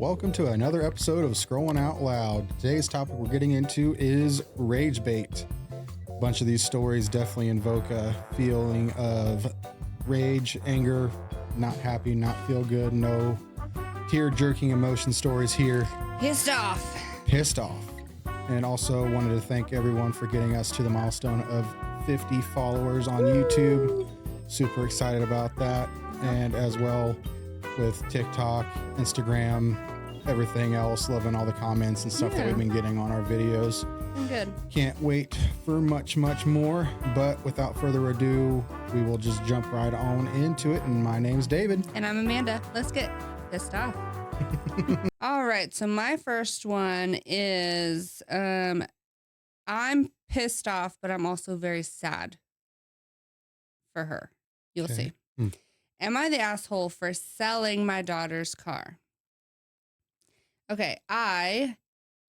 Welcome to another episode of Scrolling Out Loud. Today's topic we're getting into is rage bait. A bunch of these stories definitely invoke a feeling of rage, anger, not happy, not feel good, no tear-jerking emotion stories here. Pissed off. And also wanted to thank everyone for getting us to the milestone of 50 followers on YouTube. Super excited about that. And as well with TikTok, Instagram, everything else, loving all the comments and stuff that we've been getting on our videos. I'm good. Can't wait for much more, but without further ado, we will just jump right on into it. And my name's David. And I'm Amanda. Let's get pissed off. All right. So my first one is I'm pissed off, but I'm also very sad for her. You'll see. Am I the asshole for selling my daughter's car? Okay, I,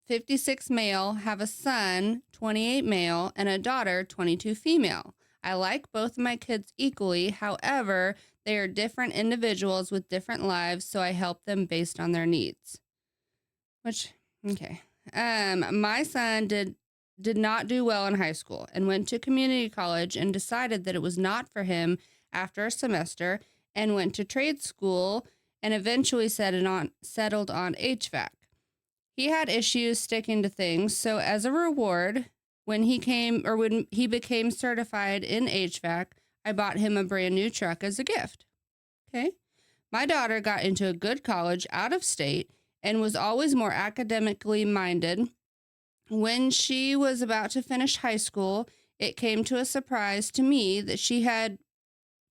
56 male, have a son, 28 male, and a daughter, 22 female. I like both of my kids equally. However, they are different individuals with different lives, so I help them based on their needs. My son did not do well in high school and went to community college and decided that it was not for him after a semester and went to trade school and eventually settled on HVAC. He had issues sticking to things, so as a reward, when he became certified in HVAC, I bought him a brand new truck as a gift. Okay. My daughter got into a good college out of state and was always more academically minded. When she was about to finish high school, it came to a surprise to me that she had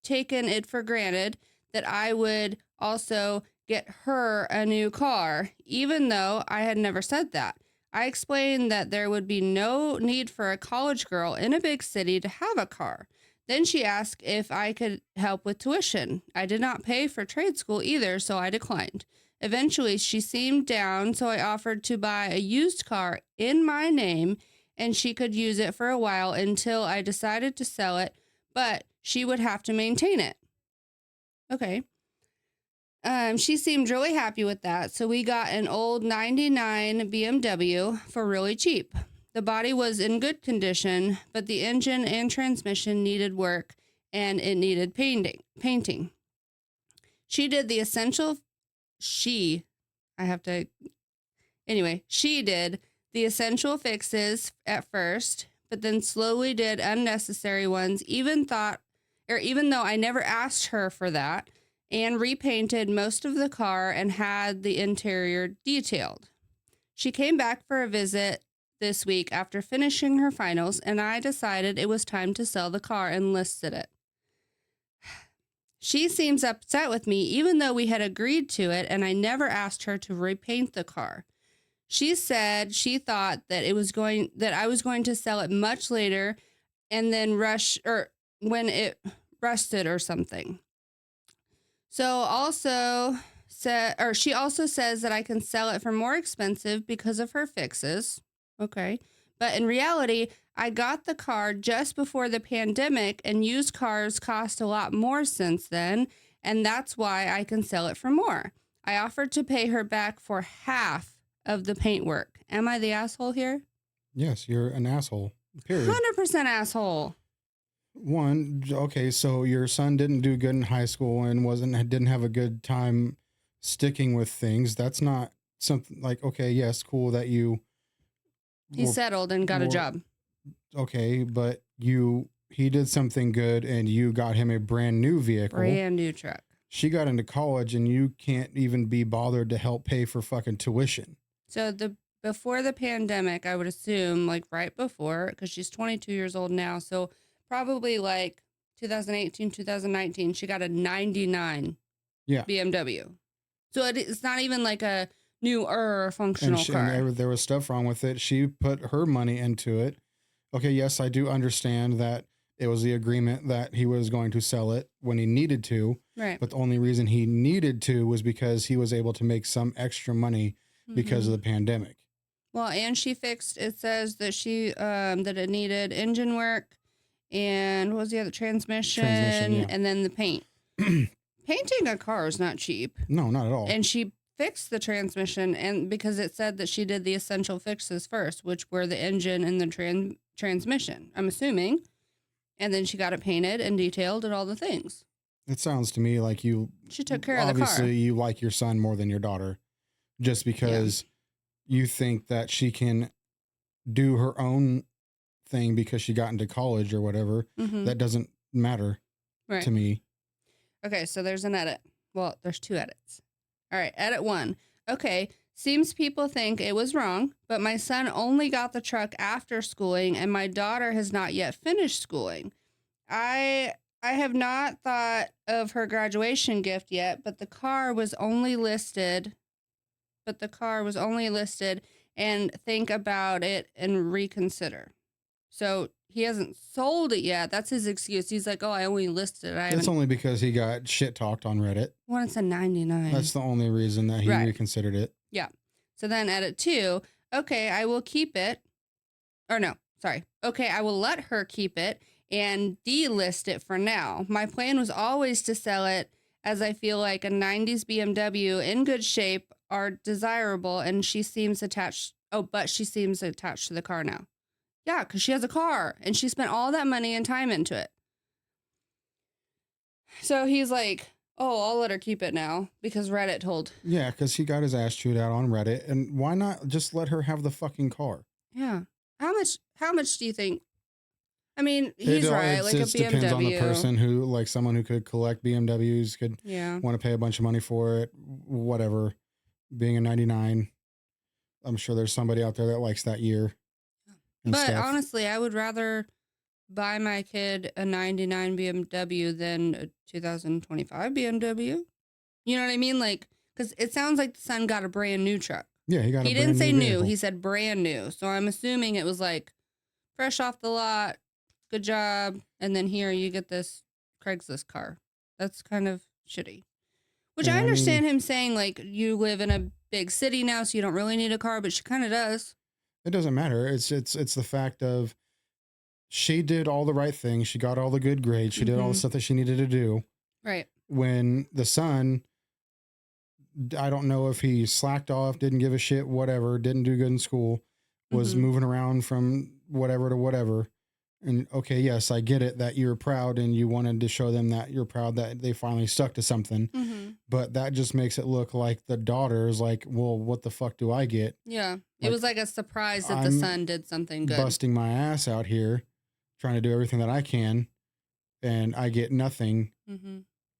taken it for granted that I would also get her a new car, even though I had never said that. I explained that there would be no need for a college girl in a big city to have a car. Then she asked if I could help with tuition. I did not pay for trade school either, so I declined. Eventually, she seemed down, so I offered to buy a used car in my name, and she could use it for a while until I decided to sell it, but she would have to maintain it. Okay. She seemed really happy with that, so we got an old 99 BMW for really cheap. The body was in good condition, but the engine and transmission needed work, and it needed painting. She did the essential fixes at first, but then slowly did unnecessary ones, even though I never asked her for that, and repainted most of the car and had the interior detailed. She came back for a visit this week after finishing her finals, and I decided it was time to sell the car and listed it. She seems upset with me, even though we had agreed to it, and I never asked her to repaint the car. She said she thought that I was going to sell it much later and then when it rusted or something. She also says that I can sell it for more expensive because of her fixes. Okay. But in reality, I got the car just before the pandemic, and used cars cost a lot more since then, and that's why I can sell it for more. I offered to pay her back for half of the paint work. Am I the asshole here? Yes, you're an asshole. Period. 100% asshole. Okay, so your son didn't do good in high school and didn't have a good time sticking with things. That's not something like, okay, yes, cool that he settled and got a job. Okay, but he did something good and you got him a brand new vehicle. Brand new truck. She got into college and you can't even be bothered to help pay for fucking tuition. So before the pandemic, I would assume like right before, because she's 22 years old now. So probably like 2018, 2019, she got a 99 BMW. So it's not even like a newer functional car. And there was stuff wrong with it. She put her money into it. Okay, yes, I do understand that it was the agreement that he was going to sell it when he needed to. Right. But the only reason he needed to was because he was able to make some extra money because of the pandemic. Well, and she fixed, it says that that it needed engine work and what was the other transmission and then the paint. Painting a car is not cheap. No, not at all. And she fix the transmission, and because it said that she did the essential fixes first, which were the engine and the transmission, I'm assuming. And then she got it painted and detailed and all the things. It sounds to me like she took care of the car. Obviously, you like your son more than your daughter, just because you think that she can do her own thing because she got into college or whatever. Mm-hmm. That doesn't matter to me. Okay, so there's an edit. Well, there's 2 edits. All right, edit 1. Okay, seems people think it was wrong, but my son only got the truck after schooling, and my daughter has not yet finished schooling. I have not thought of her graduation gift yet, but the car was only listed. And think about it and reconsider. So he hasn't sold it yet. That's his excuse. He's like, oh, I only listed it. It's only because he got shit talked on Reddit. Well, it's a 99. That's the only reason that he reconsidered it. Yeah. So then edit 2. Okay, I will keep it. Or no, sorry. Okay, I will let her keep it and delist it for now. My plan was always to sell it, as I feel like a 90s BMW in good shape are desirable, and she seems attached. Oh, but she seems attached to the car now. Yeah, because she has a car, and she spent all that money and time into it. So he's like, oh, I'll let her keep it now because Reddit told. Yeah, because he got his ass chewed out on Reddit, and why not just let her have the fucking car? Yeah. How much do you think? I mean, he's right. Like a BMW. It depends on the person who, like someone who could collect BMWs, could want to pay a bunch of money for it, whatever. Being a 99, I'm sure there's somebody out there that likes that year. But honestly, I would rather buy my kid a 99 BMW than a 2025 BMW. You know what I mean? Like, because it sounds like the son got a brand new truck. Yeah, he got. He didn't say new. He said brand new. So I'm assuming it was like fresh off the lot. Good job. And then here you get this Craigslist car. That's kind of shitty. Which I understand him saying, like, you live in a big city now, so you don't really need a car, but she kind of does. It doesn't matter. It's the fact of she did all the right things. She got all the good grades. She did all the stuff that she needed to do. Right. When the son, I don't know if he slacked off, didn't give a shit, whatever, didn't do good in school, was moving around from whatever to whatever. And okay, yes, I get it that you're proud and you wanted to show them that you're proud that they finally stuck to something. But that just makes it look like the daughter is like, well, what the fuck do I get? Yeah. It was like a surprise that the son did something good. Busting my ass out here, trying to do everything that I can, and I get nothing.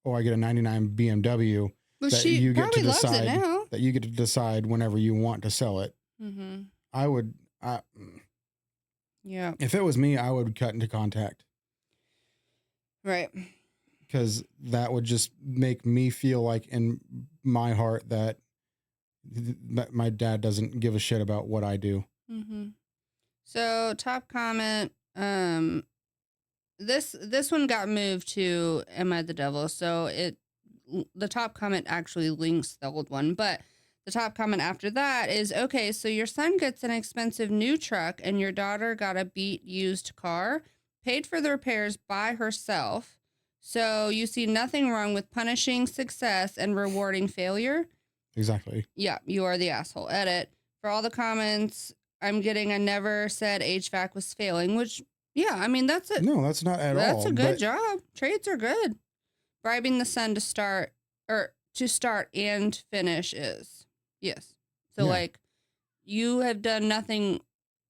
Or I get a 99 BMW that you get to decide that you get to decide whenever you want to sell it. Yeah. If it was me, I would cut into contact. Right. Because that would just make me feel like in my heart that my dad doesn't give a shit about what I do. So top comment, this one got moved to Am I the Devil? So the top comment actually links the old one, but the top comment after that is, okay, so your son gets an expensive new truck and your daughter got a beat used car, paid for the repairs by herself. So you see nothing wrong with punishing success and rewarding failure? Exactly. Yeah, you are the asshole. Edit. For all the comments I'm getting, I never said HVAC was failing, which, yeah, I mean, that's it. No, that's not at all. That's a good job. Trades are good. Bribing the son to start and finish is. Yes. So like you have done nothing,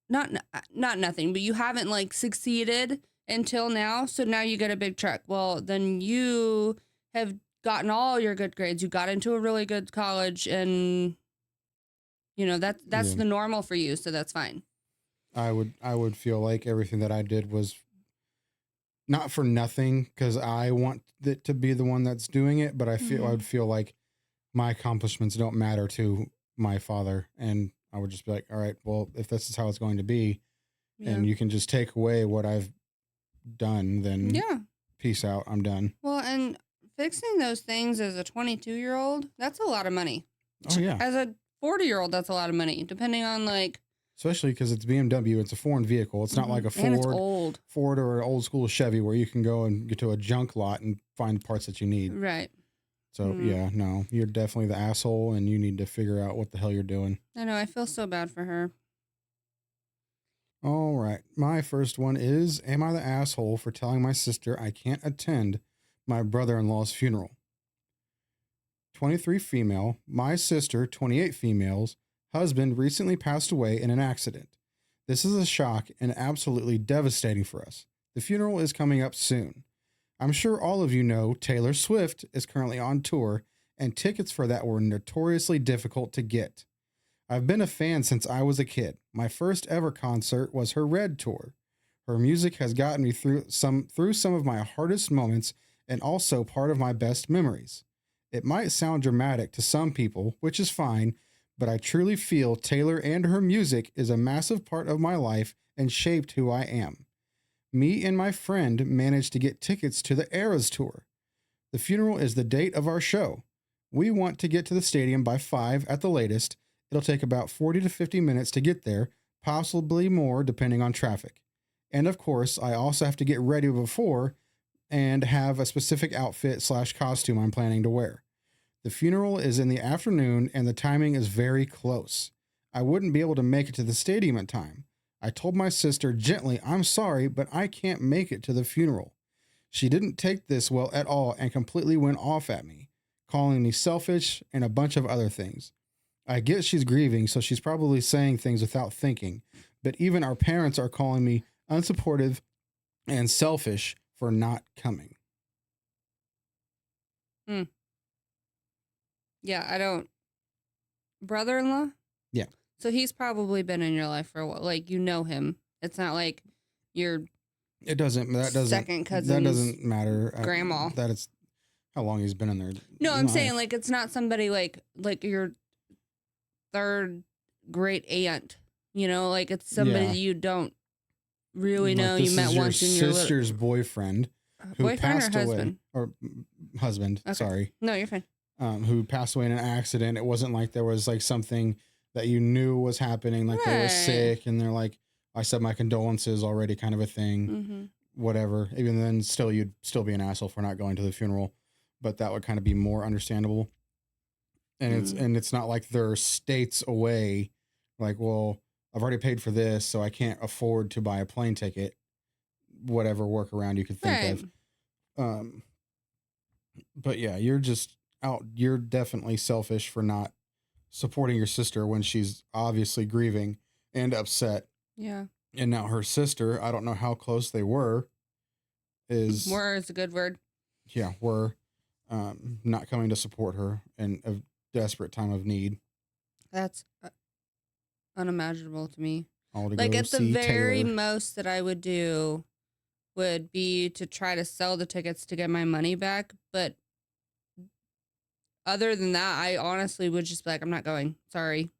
not nothing, but you haven't like succeeded until now. So now you get a big truck. Well, then you have gotten all your good grades. You got into a really good college and you know, that's the normal for you. So that's fine. I would feel like everything that I did was not for nothing because I want it to be the one that's doing it. But I would feel like my accomplishments don't matter to my father. And I would just be like, all right, well, if this is how it's going to be and you can just take away what I've done, then peace out. I'm done. Well, and fixing those things as a 22-year-old, that's a lot of money. Oh, yeah. As a 40-year-old, that's a lot of money, depending on like. Especially because it's BMW. It's a foreign vehicle. It's not like a Ford or an old school Chevy where you can go and get to a junk lot and find parts that you need. Right. So yeah, no, you're definitely the asshole, and you need to figure out what the hell you're doing. I know. I feel so bad for her. All right, my first one is: am I the asshole for telling my sister I can't attend my brother-in-law's funeral? 23 female, my sister, 28 females, husband recently passed away in an accident. This is a shock and absolutely devastating for us. The funeral is coming up soon. I'm sure all of you know Taylor Swift is currently on tour, and tickets for that were notoriously difficult to get. I've been a fan since I was a kid. My first ever concert was her Red tour. Her music has gotten me through some of my hardest moments and also part of my best memories. It might sound dramatic to some people, which is fine, but I truly feel Taylor and her music is a massive part of my life and shaped who I am. Me and my friend managed to get tickets to the Eras tour. The funeral is the date of our show. We want to get to the stadium by 5 at the latest. It'll take about 40 to 50 minutes to get there, possibly more depending on traffic. And of course, I also have to get ready before and have a specific outfit / costume I'm planning to wear. The funeral is in the afternoon and the timing is very close. I wouldn't be able to make it to the stadium in time. I told my sister gently, I'm sorry, but I can't make it to the funeral. She didn't take this well at all and completely went off at me, calling me selfish and a bunch of other things. I get she's grieving, so she's probably saying things without thinking, but even our parents are calling me unsupportive and selfish for not coming. Yeah, I don't. Brother-in-law? Yeah. So he's probably been in your life for a while. Like, you know him. It's not like your That doesn't second cousin's that doesn't matter. grandma. That it's how long he's been in there. No, I'm saying like it's not somebody like your third great aunt. You know, like it's somebody you don't really know. Like You met once in your sister's boyfriend who passed or away, husband? or husband. Okay. Sorry. No, you're fine. Who passed away in an accident. It wasn't like there was like something that you knew was happening, like they were sick and they're like, I said my condolences already, kind of a thing. Mm-hmm. Whatever. Even then, still you'd still be an asshole for not going to the funeral, but that would kind of be more understandable. And it's not like they're states away. Like, well, I've already paid for this, so I can't afford to buy a plane ticket. Whatever workaround you could think of. But yeah, you're just out. You're definitely selfish for not supporting your sister when she's obviously grieving and upset. Yeah. And now her sister, I don't know how close they were. Were is a good word. Yeah, were not coming to support her in a desperate time of need. That's unimaginable to me. Like at the very most that I would do would be to try to sell the tickets to get my money back. But other than that, I honestly would just be like, I'm not going. Sorry.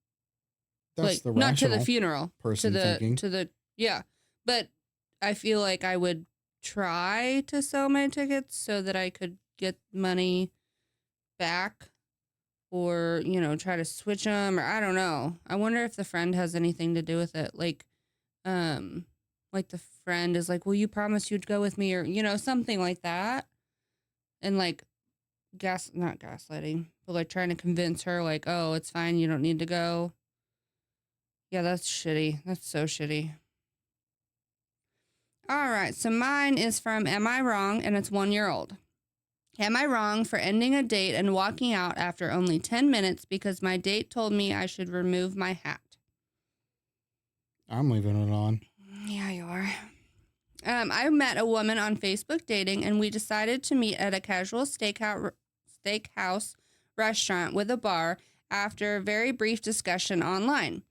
That's the not to the funeral. Person thinking. Yeah. But I feel like I would try to sell my tickets so that I could get money back, or, try to switch them, or I don't know. I wonder if the friend has anything to do with it. Like the friend is like, well, you promised you'd go with me, or, something like that. And like not gaslighting, but like trying to convince her like, oh, it's fine. You don't need to go. Yeah, that's shitty. That's so shitty. All right. So mine is from Am I Wrong? And it's 1 year old. Am I wrong for ending a date and walking out after only 10 minutes because my date told me I should remove my hat? I'm leaving it on. Yeah, you are. I met a woman on Facebook dating, and we decided to meet at a casual steakhouse restaurant with a bar after a very brief discussion online.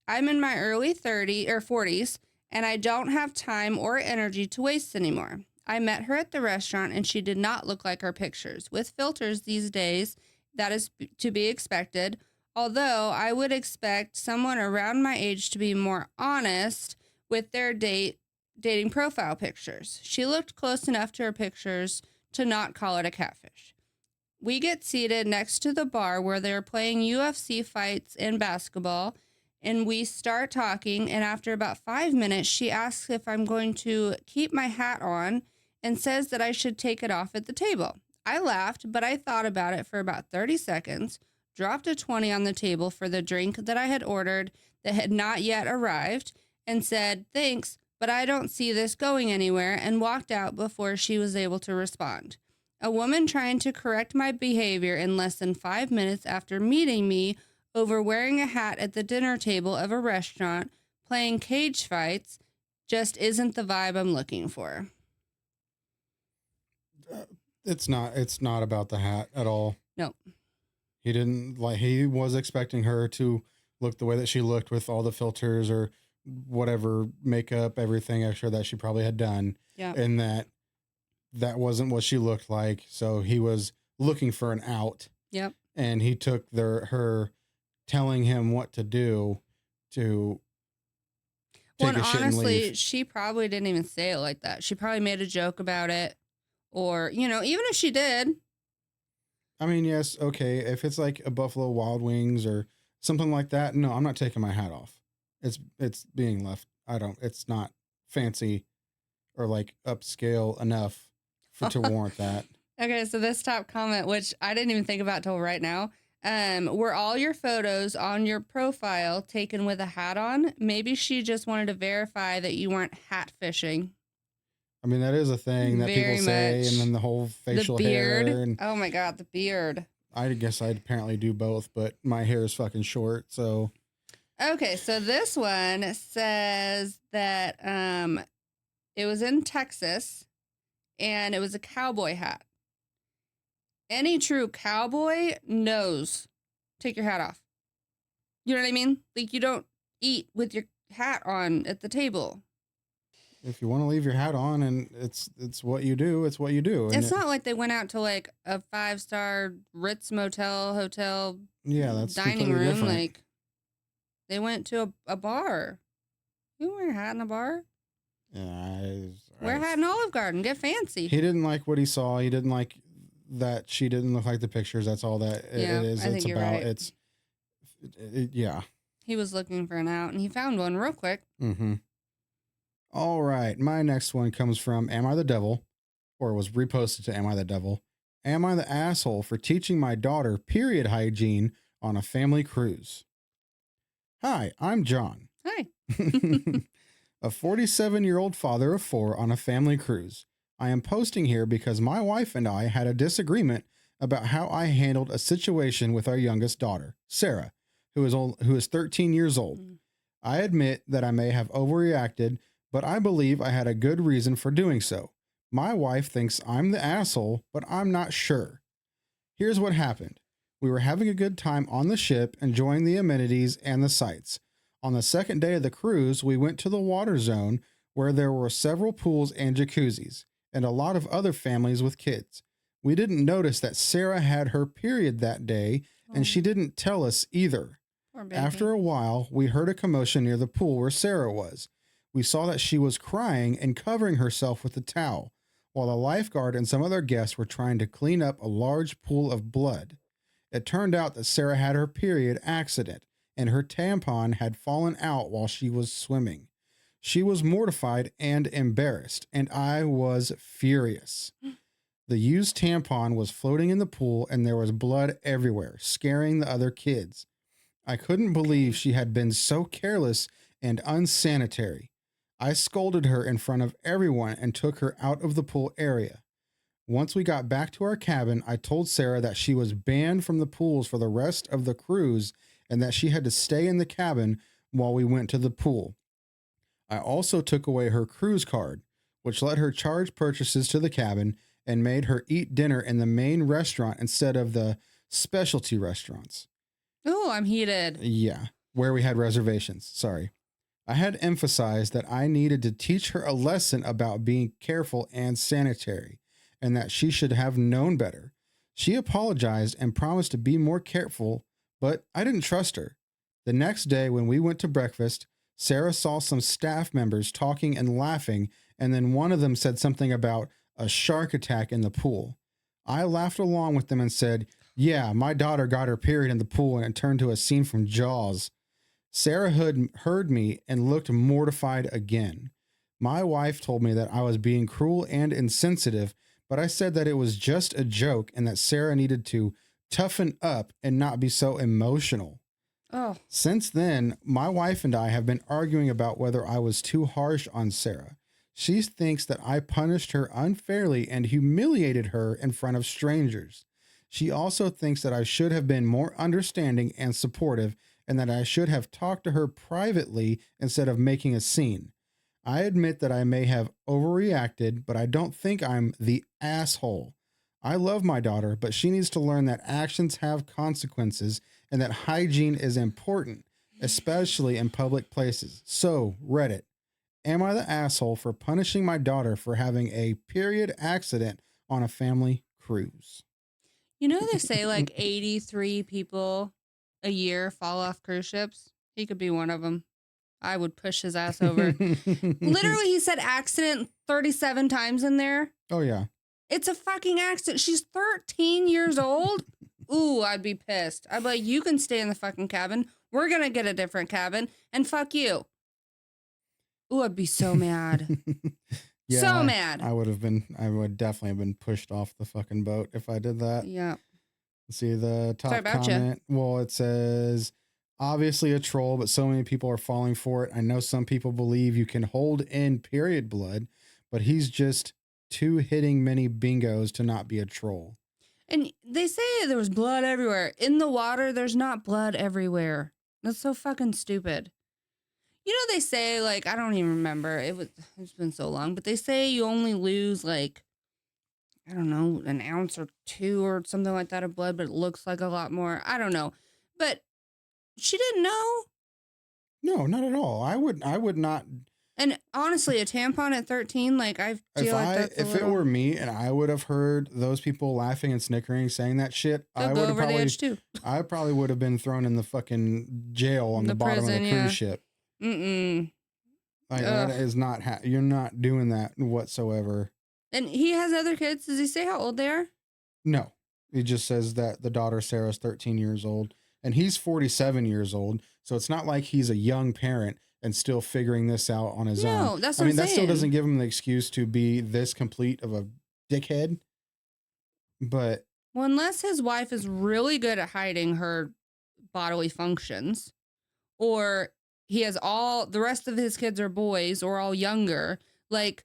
I'm in my early 30s or 40s, and I don't have time or energy to waste anymore. I met her at the restaurant, and she did not look like her pictures. With filters these days, that is to be expected, although I would expect someone around my age to be more honest with their dating profile pictures. She looked close enough to her pictures to not call it a catfish. We get seated next to the bar where they're playing UFC fights and basketball, and we start talking, and after about 5 minutes, she asks if I'm going to keep my hat on and says that I should take it off at the table. I laughed, but I thought about it for about 30 seconds, dropped a 20 on the table for the drink that I had ordered that had not yet arrived, and said, "Thanks, but I don't see this going anywhere," and walked out before she was able to respond. A woman trying to correct my behavior in less than 5 minutes after meeting me over wearing a hat at the dinner table of a restaurant, playing cage fights, just isn't the vibe I'm looking for. It's not about the hat at all. No. He was expecting her to look the way that she looked with all the filters or whatever makeup, everything extra that she probably had done. Yeah. And that wasn't what she looked like. So he was looking for an out. Yep. And he took her telling him what to do to take a shit and honestly, leave. she probably didn't even say it like that. She probably made a joke about it. Or, even if she did. I mean, yes, okay. If it's like a Buffalo Wild Wings or something like that, no, I'm not taking my hat off. It's being left. It's not fancy or like upscale enough to warrant that. Okay, so this top comment, which I didn't even think about till right now. Were all your photos on your profile taken with a hat on? Maybe she just wanted to verify that you weren't hat fishing. I mean, that is a thing that Very people say, much. and then the whole facial The beard. hair. And Oh my God, the beard. I guess I apparently do both, but my hair is fucking short, so. Okay, so this one says that it was in Texas, and it was a cowboy hat. Any true cowboy knows, take your hat off. You know what I mean? Like, you don't eat with your hat on at the table. If you want to leave your hat on and it's what you do, it's what you do. And It's not like they went out to like a 5-star Ritz hotel yeah, that's dining completely room. different. Like, they went to a bar. You wear a hat in a bar? Yeah, Wear a hat in Olive Garden. Get fancy. He didn't like what he saw. He didn't like that she didn't look like the pictures. That's all that Yeah, it is. I It's think you're about. right. Yeah. He was looking for an out, and he found one real quick. Mm-hmm. All right. My next one comes from Am I the Devil? Or was reposted to Am I the Devil? Am I the asshole for teaching my daughter period hygiene on a family cruise? Hi, I'm John. Hi. A 47-year-old father of 4 on a family cruise. I am posting here because my wife and I had a disagreement about how I handled a situation with our youngest daughter, Sarah, who is 13 years old. I admit that I may have overreacted, but I believe I had a good reason for doing so. My wife thinks I'm the asshole, but I'm not sure. Here's what happened. We were having a good time on the ship, enjoying the amenities and the sights. On the second day of the cruise, we went to the water zone where there were several pools and jacuzzis, and a lot of other families with kids. We didn't notice that Sarah had her period that day, and she didn't tell us either. Poor baby. After a while, we heard a commotion near the pool where Sarah was. We saw that she was crying and covering herself with a towel, while the lifeguard and some other guests were trying to clean up a large pool of blood. It turned out that Sarah had her period accident, and her tampon had fallen out while she was swimming. She was mortified and embarrassed, and I was furious. The used tampon was floating in the pool, and there was blood everywhere, scaring the other kids. I couldn't believe she had been so careless and unsanitary. I scolded her in front of everyone and took her out of the pool area. Once we got back to our cabin, I told Sarah that she was banned from the pools for the rest of the cruise and that she had to stay in the cabin while we went to the pool. I also took away her cruise card, which let her charge purchases to the cabin and made her eat dinner in the main restaurant instead of the specialty restaurants. Oh, I'm heated. Yeah, where we had reservations. Sorry. I had emphasized that I needed to teach her a lesson about being careful and sanitary, and that she should have known better. She apologized and promised to be more careful, but I didn't trust her. The next day when we went to breakfast, Sarah saw some staff members talking and laughing, and then one of them said something about a shark attack in the pool. I laughed along with them and said, "Yeah, my daughter got her period in the pool and it turned to a scene from Jaws." Sarah heard me and looked mortified again. My wife told me that I was being cruel and insensitive, but I said that it was just a joke and that Sarah needed to toughen up and not be so emotional. Oh, Since then, my wife and I have been arguing about whether I was too harsh on Sarah. She thinks that I punished her unfairly and humiliated her in front of strangers. She also thinks that I should have been more understanding and supportive and that I should have talked to her privately instead of making a scene. I admit that I may have overreacted, but I don't think I'm the asshole. I love my daughter, but she needs to learn that actions have consequences and that hygiene is important, especially in public places. So, Reddit, am I the asshole for punishing my daughter for having a period accident on a family cruise? you know they say like 83 people a year fall off cruise ships. He could be one of them. I would push his ass over. Literally, he said accident 37 times in there. Oh, yeah. It's a fucking accident. She's 13 years old. Ooh, I'd be pissed. I'd be like, you can stay in the fucking cabin. We're going to get a different cabin and fuck you. Ooh, I'd be so mad. So mad. I would definitely have been pushed off the fucking boat if I did that. Yeah. See the top Sorry about comment. Well, it says, obviously a troll, but so many people are falling for it. I know some people believe you can hold in period blood, but he's just too hitting many bingos to not be a troll. And they say there was blood everywhere. In the water, there's not blood everywhere. That's so fucking stupid. You know, they say, like, I don't even remember. It's been so long, but they say you only lose, like, I don't know, an ounce or two or something like that of blood, but it looks like a lot more. I don't know. But she didn't know. No, not at all. I would not. And honestly, a tampon at 13, like, I feel like that's if it were me and I would have heard those people laughing and snickering saying that shit, I would have over the edge too. I probably would have been thrown in the fucking jail on the bottom prison, of the cruise ship. Mm-mm. Like, that is not, you're not doing that whatsoever. And he has other kids. Does he say how old they are? No. He just says that the daughter, Sarah's 13 years old and he's 47 years old. So it's not like he's a young parent and still figuring this out on his own. No, that's what I'm saying. That still doesn't give him the excuse to be this complete of a dickhead. But well, unless his wife is really good at hiding her bodily functions, or he has the rest of his kids are boys or all younger, like,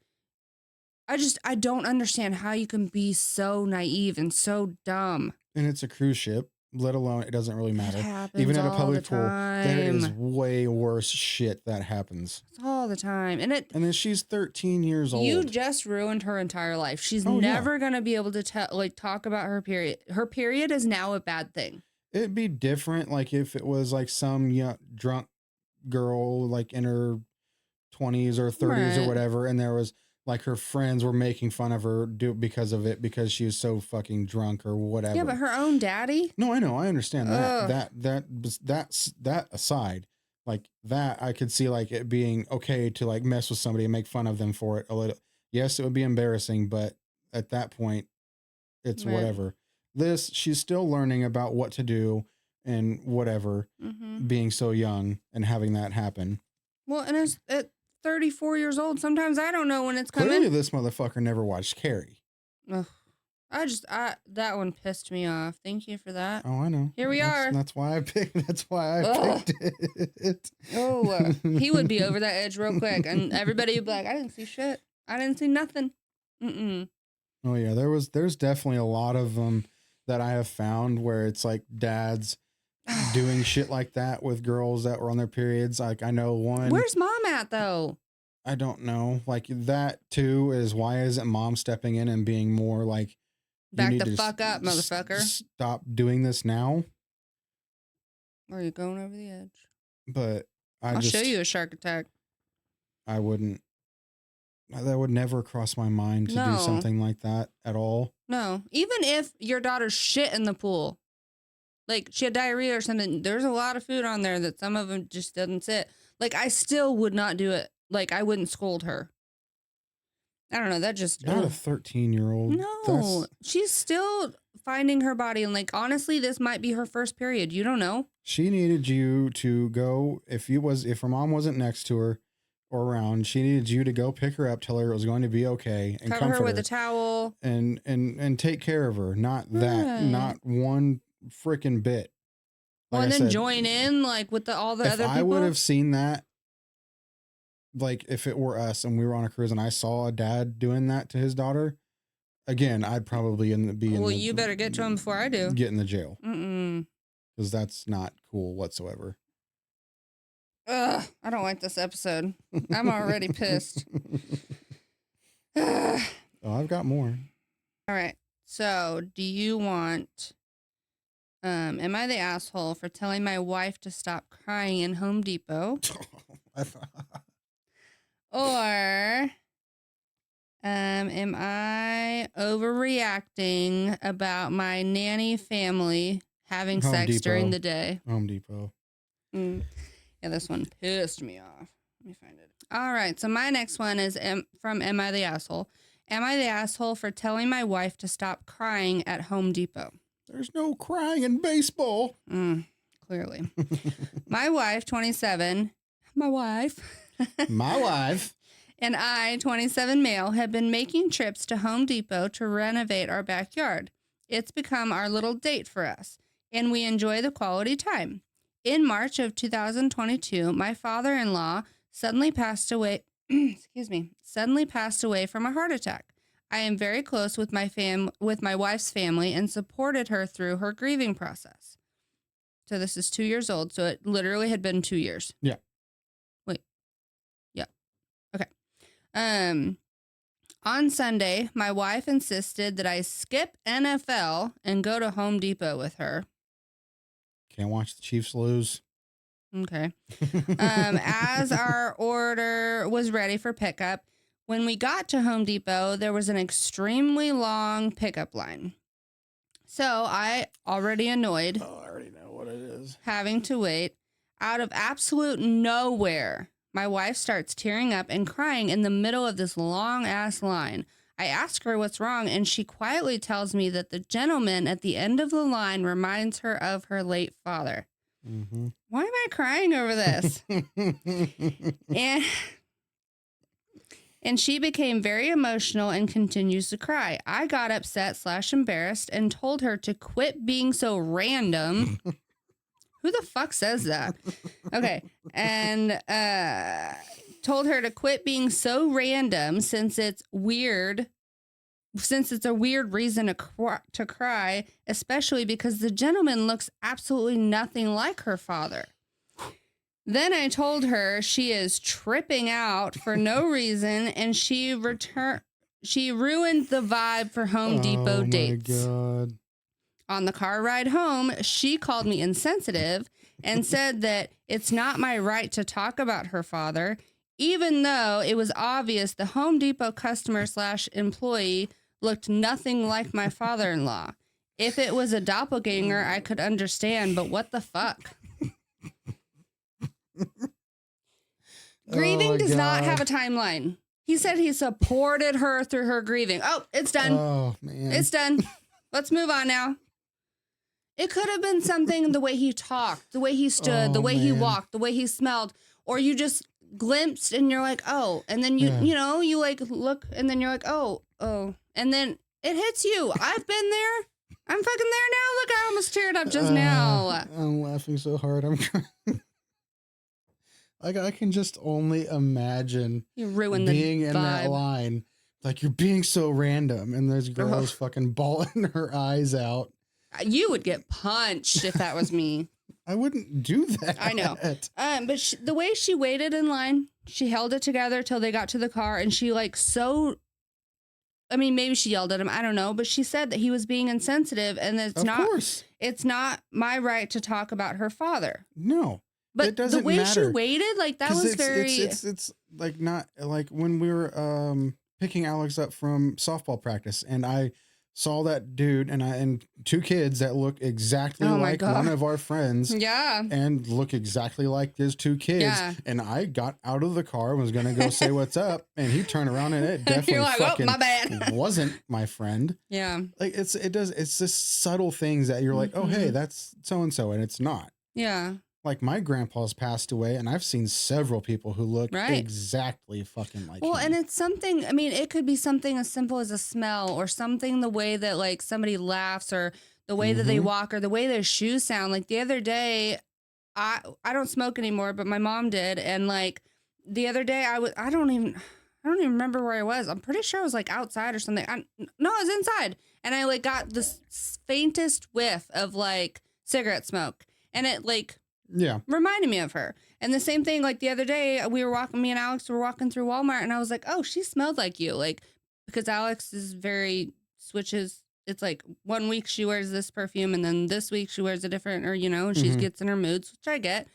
I don't understand how you can be so naive and so dumb. And it's a cruise ship, let alone it doesn't really matter. It happens even at a all public the pool, there is time. way worse shit that happens. It's all the time. And then she's 13 years old. You just ruined her entire life. She's never going to be able to talk about her period. Her period is now a bad thing. It'd be different like if it was like some young, drunk girl like in her 20s or 30s or whatever, and there was like her friends were making fun of her because of it because she was so fucking drunk or whatever. Yeah, but her own daddy? No, I know, I understand that. That aside, like that I could see like it being okay to like mess with somebody and make fun of them for it a little. Yes, it would be embarrassing, but at that point it's whatever. She's still learning about what to do and whatever, being so young and having that happen. Well, and at 34 years old, sometimes I don't know when it's coming. Clearly this motherfucker never watched Carrie. Ugh. That one pissed me off. Thank you for that. Oh, I know. Here we are. That's why I picked it. Oh, he would be over that edge real quick, and everybody would be like, I didn't see shit. I didn't see nothing. Mm-mm. Oh, yeah. There's definitely a lot of them that I have found where it's like dads doing shit like that with girls that were on their periods. Like I know one. Where's mom at though? I don't know. Like that too is why isn't mom stepping in and being more like, back the fuck up, motherfucker. Stop doing this now. Or are you going over the edge? But I'll show you a shark attack. I wouldn't. That would never cross my mind to do something like that at all. No. Even if your daughter's shit in the pool, like she had diarrhea or something, there's a lot of food on there that some of them just doesn't sit. Like I still would not do it. Like I wouldn't scold her. I don't know. That just not a 13-year-old. No, she's still finding her body, and like honestly, this might be her first period. You don't know. She needed you to go if her mom wasn't next to her, around. She needed you to go pick her up, tell her it was going to be okay, and Cover comfort her with her a towel. and take care of her. Not that, Right. not one freaking bit. Well, Like and I then said, join in like with all the if other I people. would have seen that, like if it were us and we were on a cruise and I saw a dad doing that to his daughter, again, I'd probably be in Well, the, you better get to him before I do. get in the jail, Mm-mm. because that's not cool whatsoever. Ugh, I don't like this episode. I'm already pissed. Ugh. Oh, I've got more. All right. So, do you want am I the asshole for telling my wife to stop crying in Home Depot? Or am I overreacting about my nanny family having Home sex during Depot. the day? Home Depot. Yeah, this one pissed me off. Let me find it. All right. So my next one is from Am I the Asshole? Am I the asshole for telling my wife to stop crying at Home Depot? There's no crying in baseball. Clearly. My wife, 27, my wife, and I, 27 male, have been making trips to Home Depot to renovate our backyard. It's become our little date for us, and we enjoy the quality time. In March of 2022, my father-in-law suddenly passed away. Suddenly passed away from a heart attack. I am very close with my wife's family and supported her through her grieving process. So this is 2 years old. So it literally had been 2 years. Yeah. Wait. Yeah. Okay. On Sunday, my wife insisted that I skip NFL and go to Home Depot with her. Can't watch the Chiefs lose. Okay. As our order was ready for pickup, when we got to Home Depot, there was an extremely long pickup line. So I, already annoyed, Oh, I already know what it is. having to wait, out of absolute nowhere, my wife starts tearing up and crying in the middle of this long ass line. I ask her what's wrong, and she quietly tells me that the gentleman at the end of the line reminds her of her late father. Mm-hmm. Why am I crying over this? And she became very emotional and continues to cry. I got upset / embarrassed and told her to quit being so random. Who the fuck says that? Okay. And told her to quit being so random since it's weird. Since it's a weird reason to cry, especially because the gentleman looks absolutely nothing like her father. Then I told her she is tripping out for no reason, and she ruined the vibe for Home Depot dates. Oh my God. On the car ride home, she called me insensitive and said that it's not my right to talk about her father, even though it was obvious the Home Depot customer / employee looked nothing like my father-in-law. If it was a doppelganger, I could understand, but what the fuck? Grieving does not have a timeline. He said he supported her through her grieving. Oh, it's done. Oh, man. It's done. Let's move on now. It could have been something the way he talked, the way he stood, the way he walked, the way he smelled, or you just glimpsed and you're like, oh, and then you like look and then you're like, oh, and then it hits you. I've been there. I'm fucking there now. Look, I almost teared up just now. I'm laughing so hard. I'm crying. Like, I can just only imagine You ruined being the in that vibe. line. Like, you're being so random, and there's girls fucking bawling her eyes out. You would get punched if that was me. I wouldn't do that. I know. But the way she waited in line, she held it together till they got to the car, and she maybe she yelled at him. I don't know, but she said that he was being insensitive, and it's not my right to talk about her father. No. But it doesn't the way matter. she waited, like that was it's like not like when we were picking Alex up from softball practice, and I saw that dude and two kids that look exactly like one of our friends. Yeah. And look exactly like his two kids. Yeah. And I got out of the car and was going to go say what's up. And he turned around and it definitely You're like, fucking my bad. wasn't my friend. Yeah. Like it's just subtle things that you're like, oh, hey, that's so-and-so. And it's not. Yeah. Like my grandpa's passed away, and I've seen several people who look Right. exactly fucking like Well, him. and it's something, I mean, it could be something as simple as a smell or something the way that like somebody laughs or the way that they Mhm. walk or the way their shoes sound. Like the other day, I don't smoke anymore, but my mom did. And like the other day I don't even remember where I was. I'm pretty sure I was like outside or something. No, I was inside. And I like got this faintest whiff of like cigarette smoke. And it like Yeah. reminded me of her. And the same thing, like the other day, me and Alex were walking through Walmart, and I was like, "Oh, she smelled like you," like because Alex is very switches. It's like 1 week she wears this perfume, and then this week she wears a different, or and she Mhm. gets in her moods, which I get.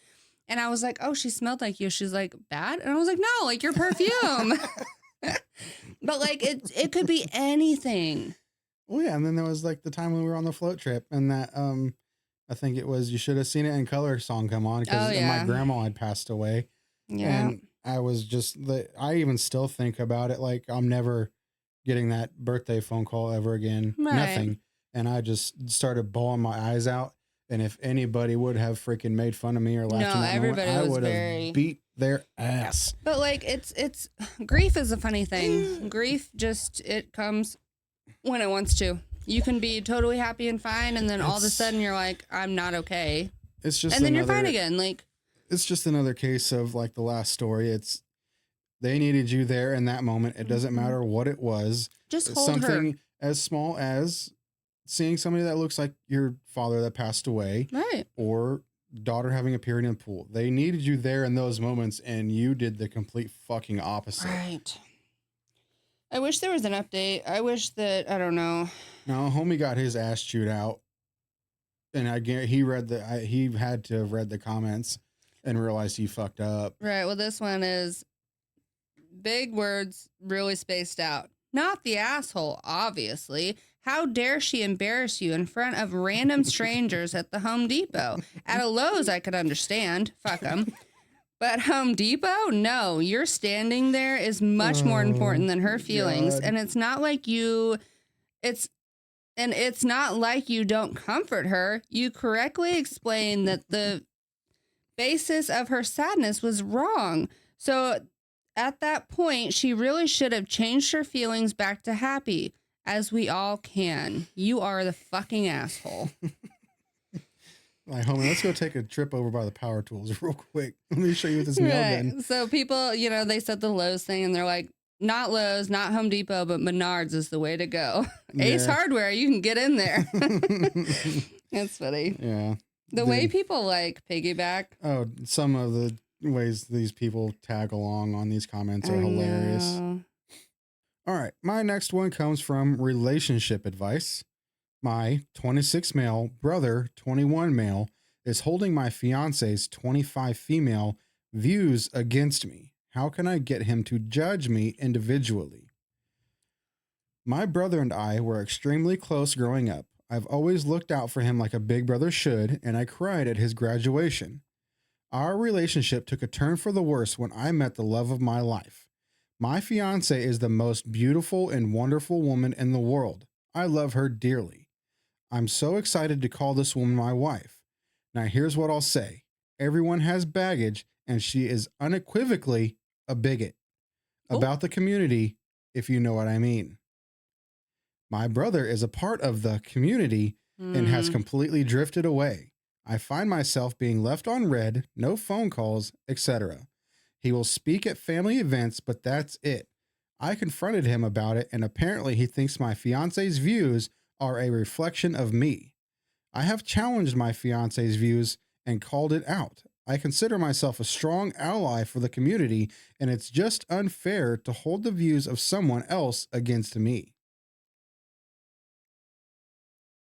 And I was like, "Oh, she smelled like you." She's like, "Bad," and I was like, "No, like your perfume." But like it could be anything. Well, yeah, and then there was like the time when we were on the float trip, and that I think it was "You Should Have Seen It in Color" song come on because Oh my yeah, grandma had passed away, yeah, and I was just I even still think about it like I'm never getting that birthday phone call ever again, right. nothing, and I just started bawling my eyes out. And if anybody would have freaking made fun of me or laughed in No, that moment, everybody I was would very. have beat their ass. But like it's grief is a funny thing. Grief just it comes when it wants to. You can be totally happy and fine, and then all of a sudden you're like, I'm not okay. It's just And then you're another, fine again. Like it's just another case of like the last story. It's they needed you there in that moment. It doesn't matter what it was. just It's hold her. something as small as seeing somebody that looks like your father that passed away, Right. or daughter having a period in the pool. They needed you there in those moments, and you did the complete fucking opposite. Right. I wish there was an update. I wish that I don't know. Now, homie got his ass chewed out, and I guarantee he had to have read the comments and realized he fucked up. Right. Well, this one is big words, really spaced out. Not the asshole, obviously. How dare she embarrass you in front of random strangers at the Home Depot? At a Lowe's, I could understand. Fuck them. But Home Depot? No, your standing there is much more important than her feelings. God. And it's not like it's not like you don't comfort her. You correctly explained that the basis of her sadness was wrong. So at that point, she really should have changed her feelings back to happy, as we all can. You are the fucking asshole. Like, homie, let's go take a trip over by the power tools real quick. Let me show you what this nail gun. So people, they said the Lowe's thing, and they're like, not Lowe's, not Home Depot, but Menards is the way to go. Ace Yeah. Hardware, you can get in there. It's funny. Yeah. The way people like piggyback. Oh, some of the ways these people tag along on these comments are hilarious. know. All right. My next one comes from relationship advice. My 26 male brother, 21 male, is holding my fiance's 25 female views against me. How can I get him to judge me individually? My brother and I were extremely close growing up. I've always looked out for him like a big brother should, and I cried at his graduation. Our relationship took a turn for the worse when I met the love of my life. My fiance is the most beautiful and wonderful woman in the world. I love her dearly. I'm so excited to call this woman my wife. Now, here's what I'll say. Everyone has baggage, and she is unequivocally a bigot about the community, if you know what I mean. My brother is a part of the community and has completely drifted away. I find myself being left on red, no phone calls, etc. He will speak at family events, but that's it. I confronted him about it, and apparently he thinks my fiance's views are a reflection of me. I have challenged my fiance's views and called it out. I consider myself a strong ally for the community, and it's just unfair to hold the views of someone else against me.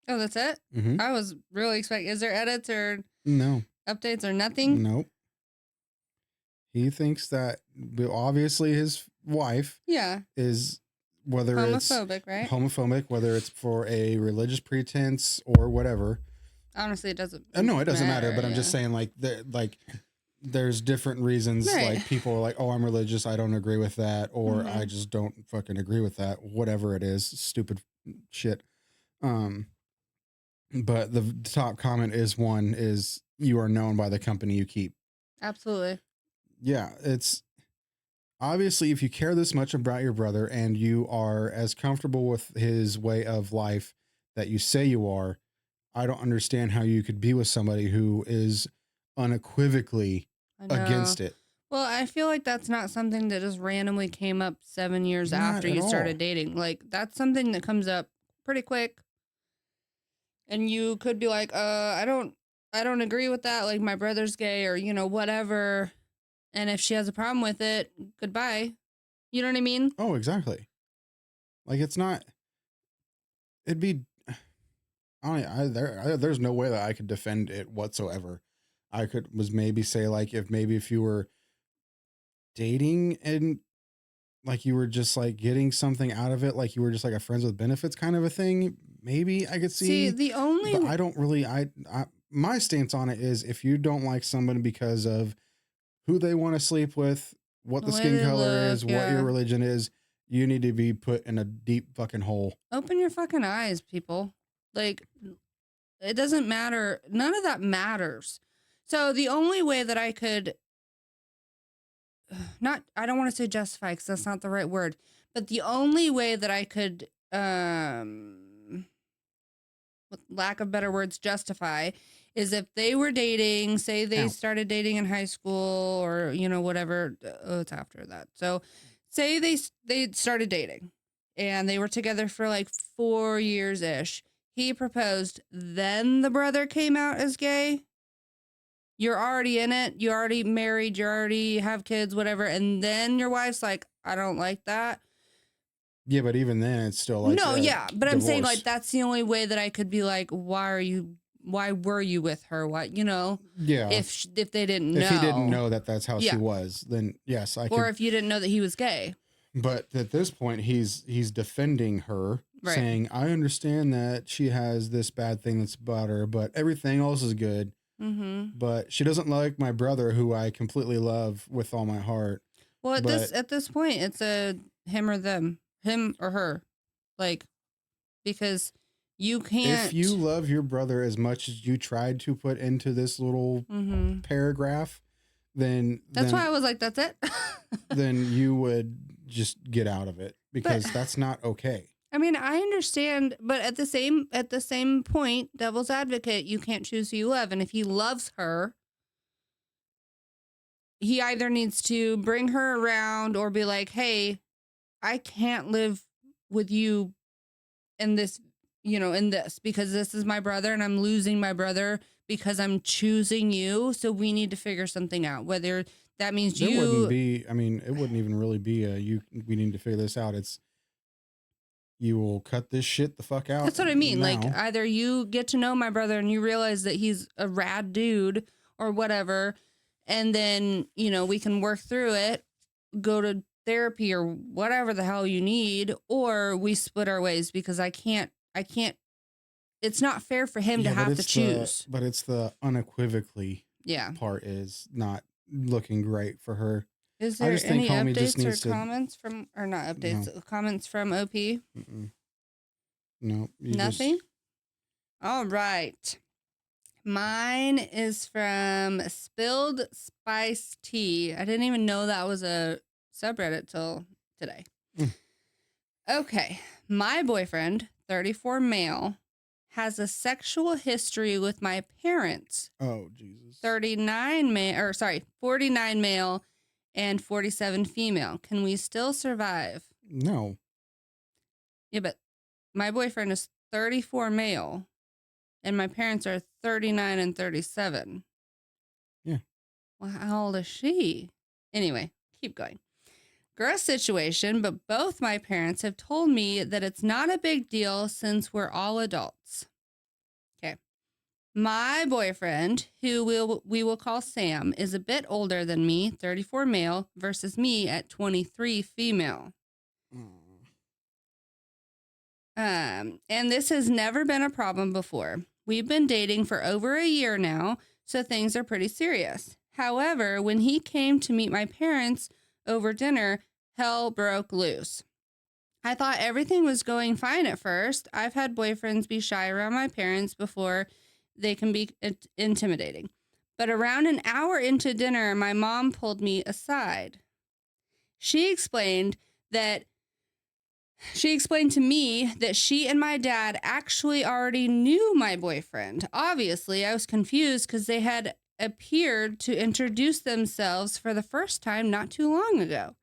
Oh, that's it? Mm-hmm. I was really expecting. Is there edits or No. updates or nothing? Nope. He thinks that obviously his wife is, whether homophobic, right? Homophobic, whether it's for a religious pretense or whatever. Honestly, it doesn't. No, it doesn't matter. But I'm just saying, there's different reasons. Right. Like people are like, "Oh, I'm religious. I don't agree with that," or "I just don't fucking agree with that." Whatever it is, stupid shit. But the top comment is you are known by the company you keep. Absolutely. Yeah, it's obviously if you care this much about your brother and you are as comfortable with his way of life that you say you are, I don't understand how you could be with somebody who is unequivocally I know. against it. Well, I feel like that's not something that just randomly came up 7 years Not after at you all. started dating. Like, that's something that comes up pretty quick. And you could be like, I don't agree with that. Like, my brother's gay or, whatever. And if she has a problem with it, goodbye. You know what I mean? Oh, exactly. Like it's not. It'd be. There's no way that I could defend it whatsoever. I was maybe say like if you were dating and like you were just like getting something out of it, like you were just like a friends with benefits kind of a thing, maybe I could See, see. the only But I don't really. My stance on it is if you don't like somebody because of who they want to sleep with, what the way skin they color look, is, what yeah. your religion is, you need to be put in a deep fucking hole. Open your fucking eyes, people. Like, it doesn't matter. None of that matters. So the only way that I could I don't want to say justify because that's not the right word, but the only way that I could, with lack of better words, justify is if they were dating, say they started dating in high school or, whatever. Oh, it's after that. So say they started dating and they were together for like 4 years ish. He proposed, then the brother came out as gay. You're already in it. You're already married. You already have kids, whatever. And then your wife's like, I don't like that. Yeah, but even then, it's still like no, yeah. But I'm saying divorce. like that's the only way that I could be like, why were you with her? What, Yeah. If they didn't know. If he didn't know that that's how Yeah. she was, then yes, I could. Or if you didn't know that he was gay. But at this point, he's defending her, Right. saying, I understand that she has this bad thing that's about her, but everything else is good. Mm-hmm. But she doesn't like my brother, who I completely love with all my heart. Well, at this point, it's a him or them, him or her, like, because you can't. If you love your brother as much as you tried to put into this little paragraph, then that's why I was like, that's it. then you would just get out of it because that's not okay. I mean, I understand, but at the same point, devil's advocate, you can't choose who you love. And if he loves her, he either needs to bring her around or be like, hey, I can't live with you in this, in this, because this is my brother and I'm losing my brother because I'm choosing you. So we need to figure something out, whether that means it wouldn't even really be we need to figure this out. It's, you will cut this shit the fuck out. That's what I mean. now. Like, either you get to know my brother and you realize that he's a rad dude or whatever, and then, we can work through it, go to therapy or whatever the hell you need, or we split our ways because I can't, it's not fair for him to have to choose. But it's the unequivocally part is not looking great for her. Is there any updates or comments from, or not updates, comments from OP? No. Nothing? All right. Mine is from Spilled Spice Tea. I didn't even know that was a subreddit till today. Okay. My boyfriend, 34 male, has a sexual history with my parents. Oh, Jesus. 49 male and 47 female. Can we still survive? No. Yeah, but my boyfriend is 34 male and my parents are 39 and 37. Yeah. Well, how old is she? Anyway, keep going. Gross situation, but both my parents have told me that it's not a big deal since we're all adults. Okay. My boyfriend, who we will call Sam, is a bit older than me, 34 male, versus me at 23 female. And this has never been a problem before. We've been dating for over a year now, so things are pretty serious. However, when he came to meet my parents over dinner, hell broke loose. I thought everything was going fine at first. I've had boyfriends be shy around my parents before. They can be intimidating. But around an hour into dinner, my mom pulled me aside. She explained to me that she and my dad actually already knew my boyfriend. Obviously, I was confused because they had appeared to introduce themselves for the first time not too long ago.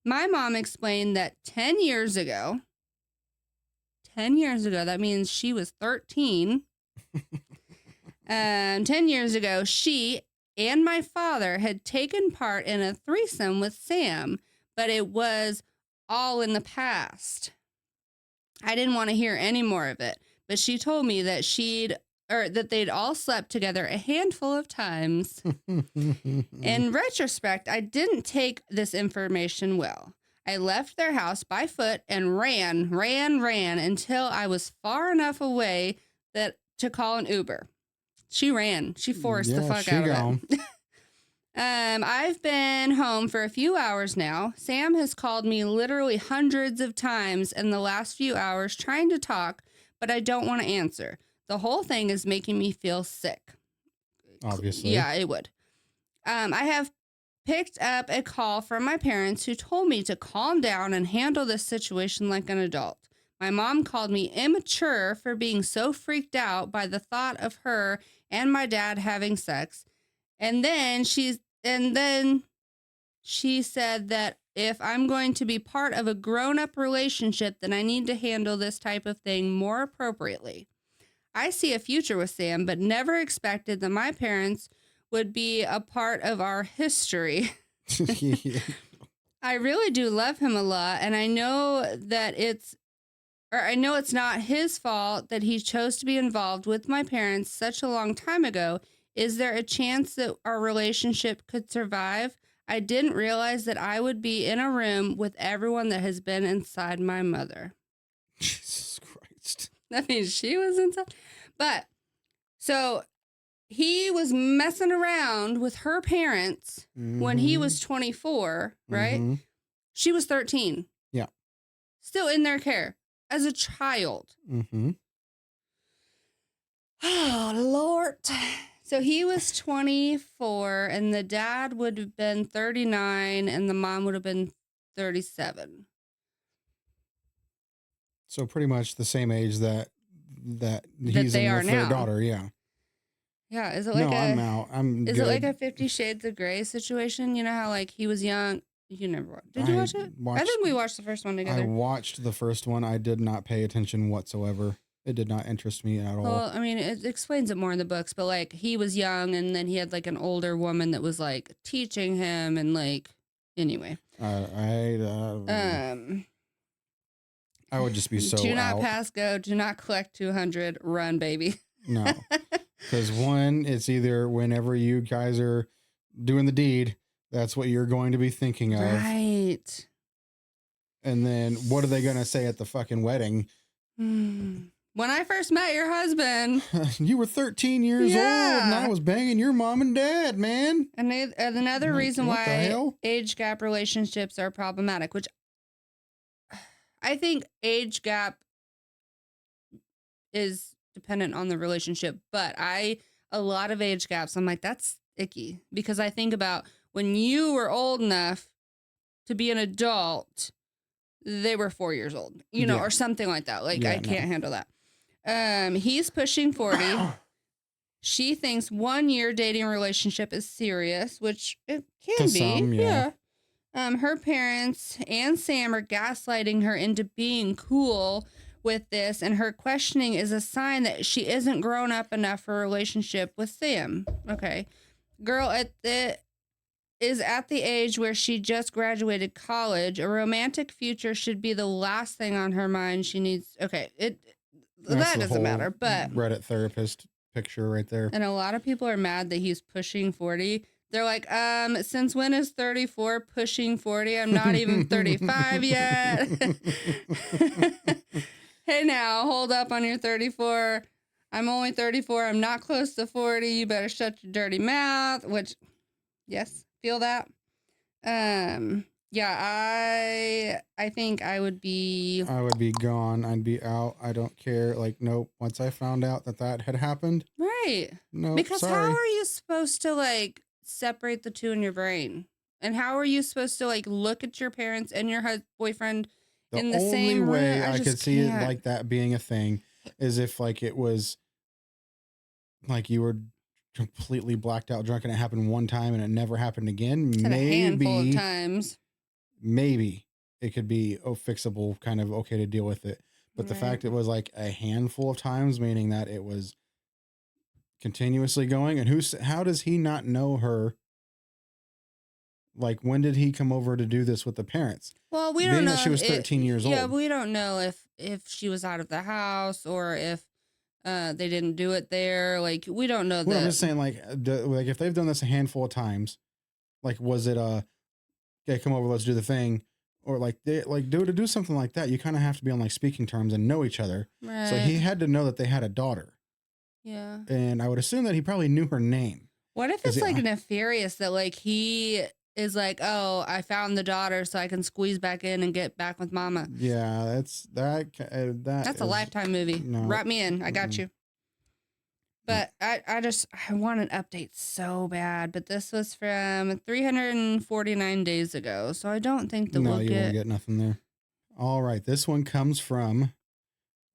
My mom explained that 10 years ago, that means she was 13. 10 years ago, she and my father had taken part in a threesome with Sam, but it was all in the past. I didn't want to hear any more of it, but she told me that that they'd all slept together a handful of times. In retrospect, I didn't take this information well. I left their house by foot and ran until I was far enough away to call an Uber. She ran. She forced the fuck out of it. I've been home for a few hours now. Sam has called me literally hundreds of times in the last few hours trying to talk, but I don't want to answer. The whole thing is making me feel sick. Obviously. Yeah, it would. I have picked up a call from my parents who told me to calm down and handle this situation like an adult. My mom called me immature for being so freaked out by the thought of her and my dad having sex. And then she said that if I'm going to be part of a grown-up relationship, then I need to handle this type of thing more appropriately. I see a future with Sam, but never expected that my parents would be a part of our history. I really do love him a lot, and I know it's not his fault that he chose to be involved with my parents such a long time ago. Is there a chance that our relationship could survive? I didn't realize that I would be in a room with everyone that has been inside my mother. Jesus Christ. That means she was inside. But, so, he was messing around with her parents when he was 24, right? Mm-hmm. She was 13. Yeah. Still in their care as a child. Mm-hmm. Oh, Lord. So he was 24 and the dad would have been 39 and the mom would have been 37. So pretty much the same age that he's they in are with their now. daughter, yeah. Yeah, is it like I'm out. I'm Is good. it like a 50 Shades of Grey situation? You know how like he was young? You never watched. Did you watch it? I think we watched the first one together. I watched the first one. I did not pay attention whatsoever. It did not interest me at all. Well, I mean, it explains it more in the books, but like he was young and then he had like an older woman that was like teaching him and like, anyway. I would just be so Do not out. pass go. Do not collect 200. Run, baby. No. Because one, it's either whenever you guys are doing the deed, that's what you're going to be thinking of. Right. And then what are they going to say at the fucking wedding? When I first met your husband. You were 13 years old and I was banging your mom and dad, man. And another reason what the why hell? age gap relationships are problematic, which I think age gap is dependent on the relationship, but a lot of age gaps, I'm like, that's icky because I think about when you were old enough to be an adult, they were 4 years old, you know, or something like that. Like, I can't handle that. He's pushing 40. She thinks 1 year dating relationship is serious, which it can To be. some, yeah. Her parents and Sam are gaslighting her into being cool with this, and her questioning is a sign that she isn't grown up enough for a relationship with Sam. Okay. Girl is at the age where she just graduated college. A romantic future should be the last thing on her mind. She needs, okay, that doesn't matter, but Reddit therapist picture right there. And a lot of people are mad that he's pushing 40. They're like, since when is 34 pushing 40? I'm not even 35 yet. Hey now, hold up on your 34. I'm only 34. I'm not close to 40. You better shut your dirty mouth, which, yes, feel that. Yeah, I think I would be I would be gone. I'd be out. I don't care. Like, nope. Once I found out that that had happened, right. nope. Because how Sorry. are you supposed to like separate the two in your brain? And how are you supposed to like look at your parents and your boyfriend The in the only same room? way I I could just see it can't. like that being a thing is if like it was like you were completely blacked out drunk and it happened one time and it never happened again. Said a handful of Maybe, times. maybe it could be fixable, kind of okay to deal with it. But the Right. fact it was like a handful of times, meaning that it was continuously going, and how does he not know her? Like, when did he come over to do this with the parents? Well, we don't Being that she know was 13 years yeah, old. we don't know if she was out of the house or if they didn't do it there. Like we don't know Well, I'm that. just saying, like, like if they've done this a handful of times, like, was it okay, come over, let's do the thing, or like they like do something like that? You kind of have to be on like speaking terms and know each other. So Right. he had to know that they had a daughter, Yeah. and I would assume that he probably knew her name. What if 'Cause it's like nefarious that like he is like, oh, I found the daughter so I can squeeze back in and get back with mama. Yeah, That's a Lifetime movie. no. Wrap me in. I got Mm-mm. you. But I want an update so bad. But this was from 349 days ago. So I don't think that No, we'll you won't get. get nothing there. All right, this one comes from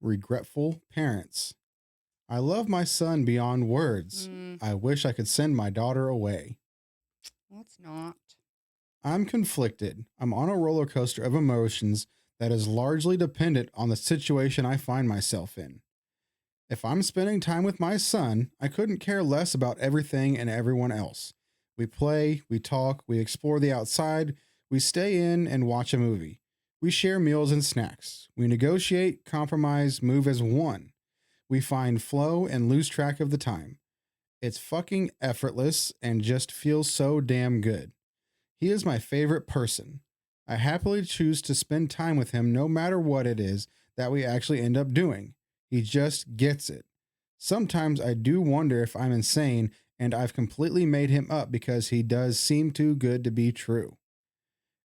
Regretful Parents. I love my son beyond words. I wish I could send my daughter away. Let's not. I'm conflicted. I'm on a roller coaster of emotions that is largely dependent on the situation I find myself in. If I'm spending time with my son, I couldn't care less about everything and everyone else. We play, we talk, we explore the outside, we stay in and watch a movie. We share meals and snacks. We negotiate, compromise, move as one. We find flow and lose track of the time. It's fucking effortless and just feels so damn good. He is my favorite person. I happily choose to spend time with him no matter what it is that we actually end up doing. He just gets it. Sometimes I do wonder if I'm insane and I've completely made him up because he does seem too good to be true.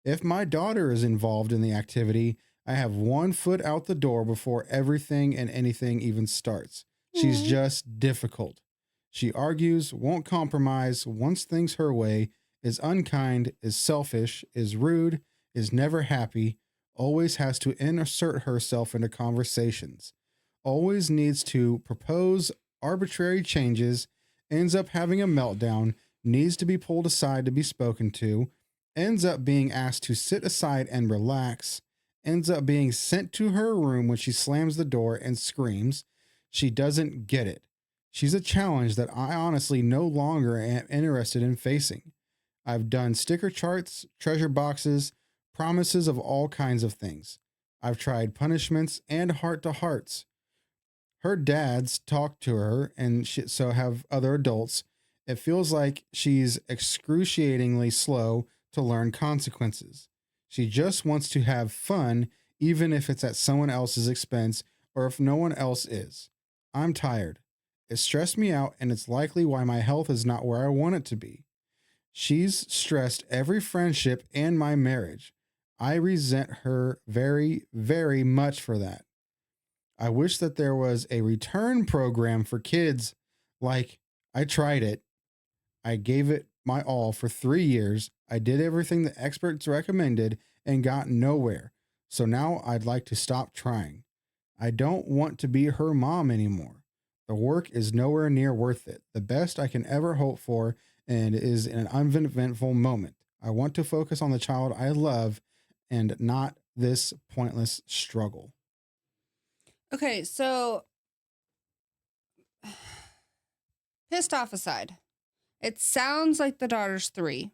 If my daughter is involved in the activity, I have one foot out the door before everything and anything even starts. She's just difficult. She argues, won't compromise, wants things her way, is unkind, is selfish, is rude, is never happy, always has to insert herself into conversations, always needs to propose arbitrary changes, ends up having a meltdown, needs to be pulled aside to be spoken to, ends up being asked to sit aside and relax, ends up being sent to her room when she slams the door and screams. She doesn't get it. She's a challenge that I honestly no longer am interested in facing. I've done sticker charts, treasure boxes, promises of all kinds of things. I've tried punishments and heart to hearts. Her dads talk to her, and so have other adults. It feels like she's excruciatingly slow to learn consequences. She just wants to have fun, even if it's at someone else's expense or if no one else is. I'm tired. It stressed me out, and it's likely why my health is not where I want it to be. She's stressed every friendship and my marriage. I resent her very, very much for that. I wish that there was a return program for kids. Like, I tried it. I gave it my all for 3 years. I did everything the experts recommended and got nowhere. So now I'd like to stop trying. I don't want to be her mom anymore. The work is nowhere near worth it. The best I can ever hope for and is an uneventful moment. I want to focus on the child I love and not this pointless struggle. Okay, so pissed off aside, it sounds like the daughter's 3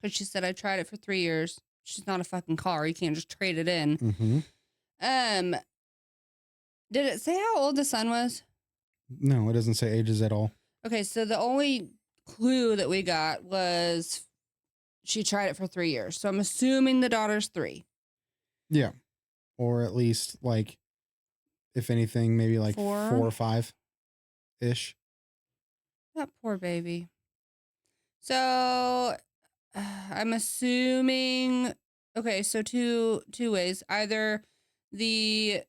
because she said I tried it for 3 years. She's not a fucking car. You can't just trade it in. Mm-hmm. Did it say how old the son was? No, it doesn't say ages at all. Okay, so the only clue that we got was she tried it for 3 years. So I'm assuming the daughter's 3. Yeah. Or at least, like, if anything, maybe like 4 or 5 ish. That poor baby. So I I'm assuming. Okay, so two ways. Either the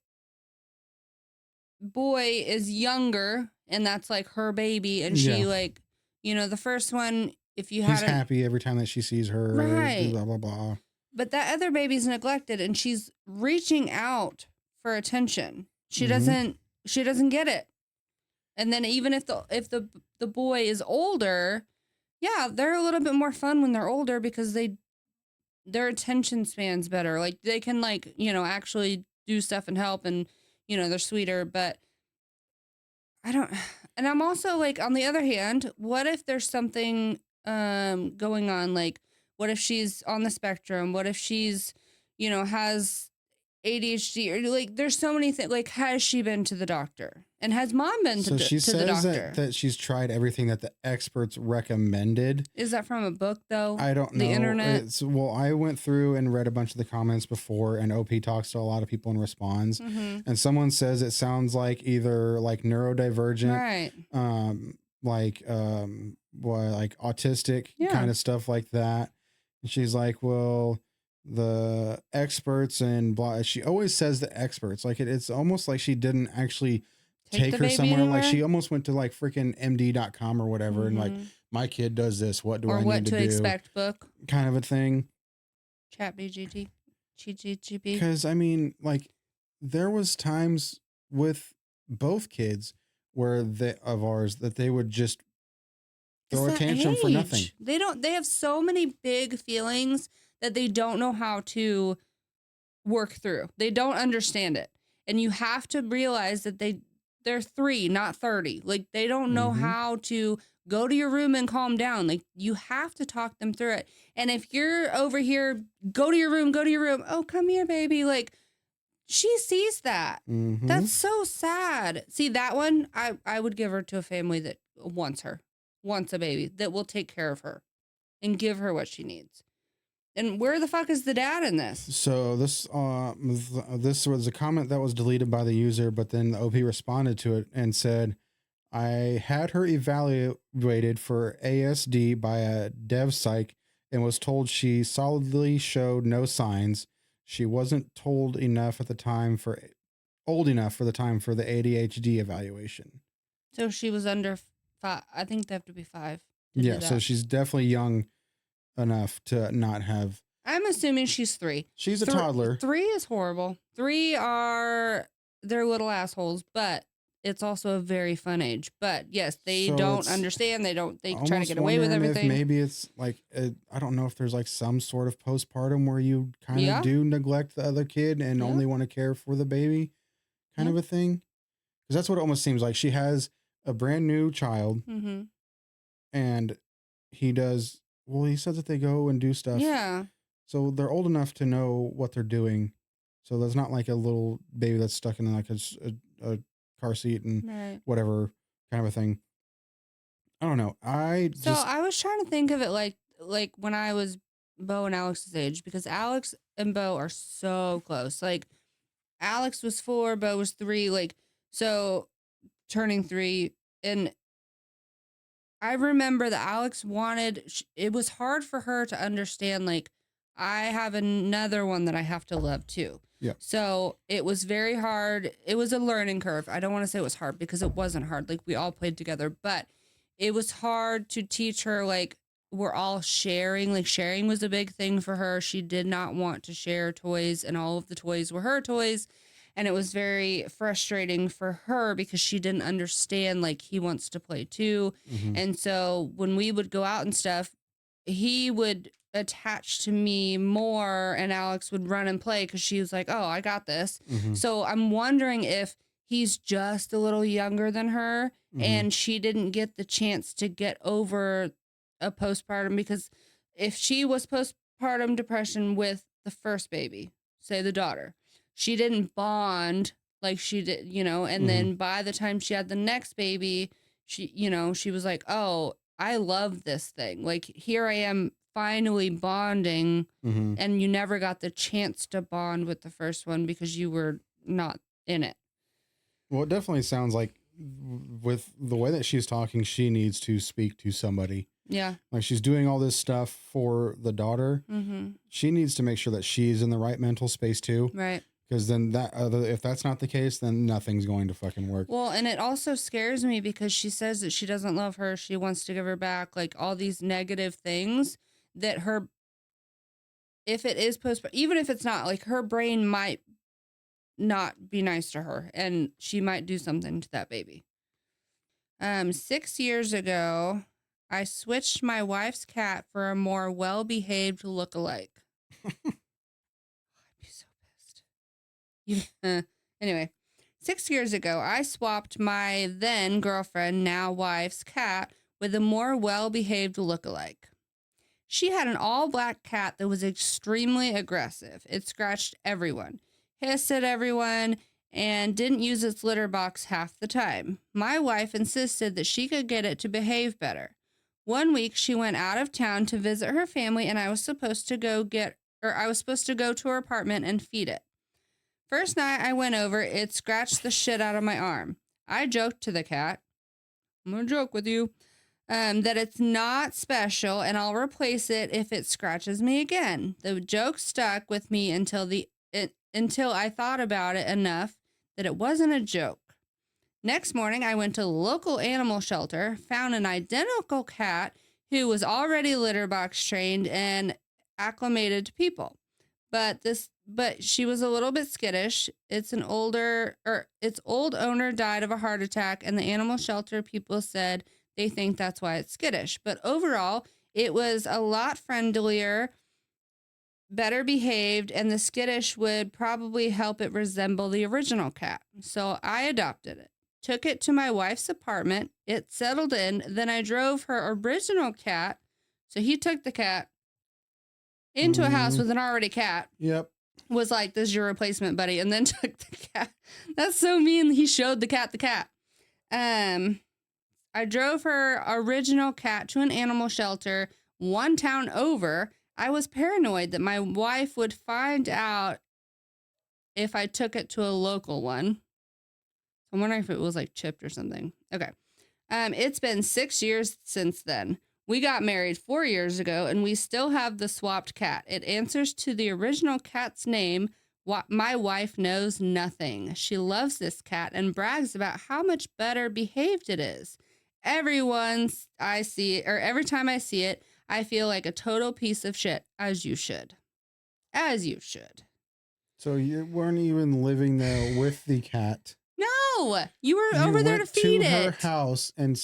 boy is younger and that's like her baby, and Yeah. she like, the first one, if you He's hadn't. happy every time that she sees her. Right. Blah, blah, blah. But that other baby's neglected and she's reaching out for attention. She Mhm. doesn't get it. And then even if the boy is older, yeah, they're a little bit more fun when they're older because their attention span's better. Like they can like, actually do stuff and help, and they're sweeter, but I don't. And I'm also like, on the other hand, what if there's something going on? Like, what if she's on the spectrum? What if she's, has ADHD, or like there's so many things. Like, has she been to the doctor? And has mom been So she to the says doctor? that she's tried everything that the experts recommended. Is that from a book though? I don't know. The internet? Well, I went through and read a bunch of the comments before, and OP talks to a lot of people and responds. Mm-hmm. And someone says it sounds like either like neurodivergent, Right. like like autistic Yeah. kind of stuff like that. And she's like, well, the experts and blah. She always says the experts. Like it's almost like she didn't actually take the her baby somewhere. anywhere? Like she almost went to like freaking MD.com or whatever, and like, Mhm. my kid does this. What do Or I what need to to do? expect book. Kind of a thing. Chat BGT. GGGB. Because I mean, like, there was times with both kids where of ours that they would just throw a It's that tantrum for nothing. age. They have so many big feelings that they don't know how to work through. They don't understand it. And you have to realize that they're 3, not 30. Like they don't know Mhm. how to go to your room and calm down. Like you have to talk them through it. And if you're over here, go to your room. Oh, come here, baby. Like she sees that. Mhm. That's so sad. See, that one, I would give her to a family that wants a baby, that will take care of her and give her what she needs. And where the fuck is the dad in this? So this was a comment that was deleted by the user, but then the OP responded to it and said, I had her evaluated for ASD by a dev psych and was told she solidly showed no signs. She wasn't old enough for the time for the ADHD evaluation. So she was under 5. I think they have to be 5 to do Yeah, that. so she's definitely young enough to not have. I'm assuming she's 3. She's a toddler. 3 is horrible. 3 they're little assholes, but it's also a very fun age. But yes, they So don't it's understand. They try to almost get away with wondering if everything. maybe it's like I don't know if there's like some sort of postpartum where you kind of Yeah. do neglect the other kid and Yeah. only want to care for the baby, kind Yeah. of a thing. Because that's what it almost seems like. She has a brand new child, Mm-hmm. and he does. Well, he says that they go and do stuff. Yeah. So they're old enough to know what they're doing. So there's not like a little baby that's stuck in like a car seat and Right. whatever kind of a thing. I don't know. I was trying to think of it like when I was Bo and Alex's age, because Alex and Bo are so close. Like Alex was 4, Bo was 3, like so turning 3, and I remember that Alex it was hard for her to understand, like, I have another one that I have to love too. Yeah. So it was very hard. It was a learning curve. I don't want to say it was hard because it wasn't hard. Like we all played together, but it was hard to teach her, like, we're all sharing. Like sharing was a big thing for her. She did not want to share toys, and all of the toys were her toys. And it was very frustrating for her because she didn't understand, like, he wants to play too. Mhm. And so when we would go out and stuff, he would attach to me more, and Alex would run and play because she was like, oh, I got this. Mhm. So I'm wondering if he's just a little younger than her, Mhm. and she didn't get the chance to get over a postpartum, because if she was postpartum depression with the first baby, say the daughter, she didn't bond like she did, and then by the time she had the next baby, she was like, oh, I love this thing. Like, here I am finally bonding, Mhm. and you never got the chance to bond with the first one because you were not in it. Well, it definitely sounds like with the way that she's talking, she needs to speak to somebody. Yeah. Like she's doing all this stuff for the daughter. Mm-hmm. She needs to make sure that she's in the right mental space too. Right. Because then if that's not the case, then nothing's going to fucking work. Well, and it also scares me because she says that she doesn't love her. She wants to give her back, like all these negative things that if it is even if it's not, like her brain might not be nice to her and she might do something to that baby. 6 years ago, I switched my wife's cat for a more well-behaved look-alike. I'd be so pissed. Anyway, 6 years ago, I swapped my then girlfriend, now wife's cat with a more well-behaved look-alike. She had an all-black cat that was extremely aggressive. It scratched everyone, hissed at everyone, and didn't use its litter box half the time. My wife insisted that she could get it to behave better. One week, she went out of town to visit her family, and I was supposed to go to her apartment and feed it. First night I went over, it scratched the shit out of my arm. I joked to the cat, I'm gonna joke with you, that it's not special and I'll replace it if it scratches me again. The joke stuck with me until I thought about it enough that it wasn't a joke. Next morning, I went to the local animal shelter, found an identical cat who was already litter box trained and acclimated to people. But she was a little bit skittish. Its old owner died of a heart attack, and the animal shelter people said they think that's why it's skittish. But overall, it was a lot friendlier, better behaved, and the skittish would probably help it resemble the original cat. So I adopted it, took it to my wife's apartment. It settled in. Then I drove her original cat. So he took the cat into a house with an already cat. Yep. Was like, this is your replacement, buddy. And then took the cat. That's so mean. He showed the cat. I drove her original cat to an animal shelter one town over. I was paranoid that my wife would find out if I took it to a local one. I'm wondering if it was like chipped or something. Okay. It's been 6 years since then. We got married 4 years ago, and we still have the swapped cat. It answers to the original cat's name. My wife knows nothing. She loves this cat and brags about how much better behaved it is. Every time I see it, I feel like a total piece of shit, as you should. As you should. So you weren't even living there with the cat. No, you were over there to feed it. You went to her house and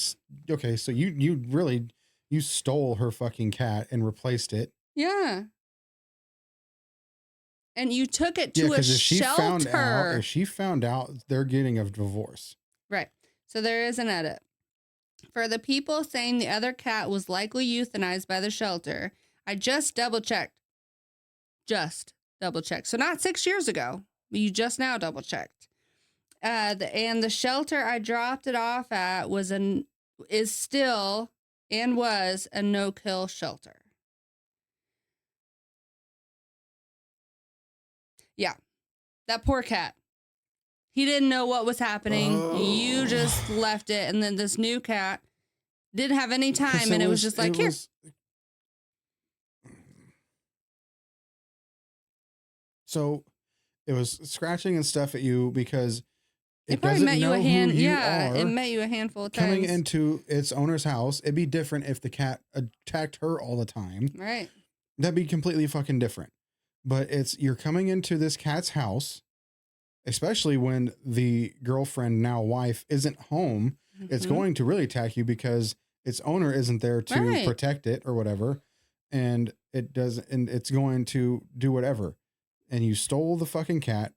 okay, so you stole her fucking cat and replaced it. Yeah. And you took it to a shelter. If she found out, they're getting a divorce. Right. So there is an edit. For the people saying the other cat was likely euthanized by the shelter, I just double-checked. So not 6 years ago. You just now double-checked. And the shelter I dropped it off at was a no-kill shelter. Yeah. That poor cat. He didn't know what was happening. Oh. You just left it. And then this new cat didn't have any time. And it was just like, here. So it was scratching and stuff at you because it probably met you a hand. Yeah, it met you a handful of times. Coming into its owner's house, it'd be different if the cat attacked her all the time. Right. That'd be completely fucking different. But you're coming into this cat's house, especially when the girlfriend, now wife, isn't home. Mm-hmm. It's going to really attack you because its owner isn't there to protect it or whatever. And it's going to do whatever. And you stole the fucking cat,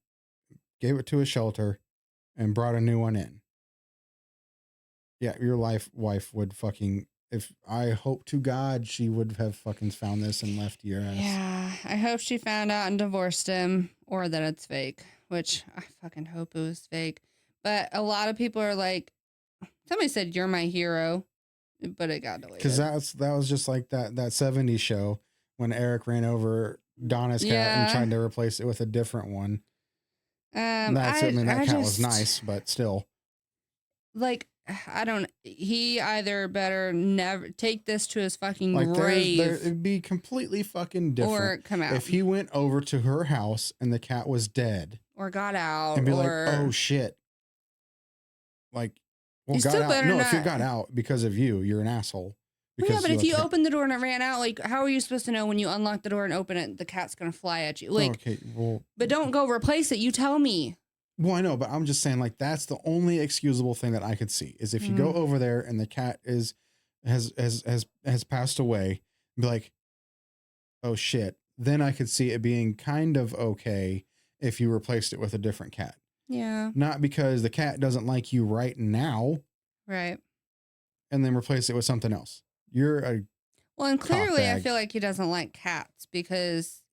gave it to a shelter, and brought a new one in. Yeah, your wife would fucking, if I hope to God she would have fucking found this and left your ass. Yeah, I hope she found out and divorced him, or that it's fake, which I fucking hope it was fake. But a lot of people are like, somebody said, "You're my hero," but it got deleted. Because that was just like that 70s show when Eric ran over Donna's cat and tried to replace it with a different one. That cat was nice, but still. Like, I don't. He either better never take this to his fucking Like grave it'd be completely fucking different or come out if he went over to her house and the cat was dead or got out and be like, or oh shit. Like, well, you got still out. better No, not. if it got out because of you, you're an asshole. Well, yeah, but if you let the- opened the door and it ran out, like, how are you supposed to know when you unlock the door and open it, the cat's gonna fly at you? Like, okay, well, but don't go replace it. You tell me. well, I know, but I'm just saying, like, that's the only excusable thing that I could see is if you go over there and the cat has passed away, be like, oh shit. Then I could see it being kind of okay if you replaced it with a different cat. Yeah. Not because the cat doesn't like you right now, Right. and then replace it with something else. You're a Well, and clearly, I cockbag. feel like he doesn't like cats because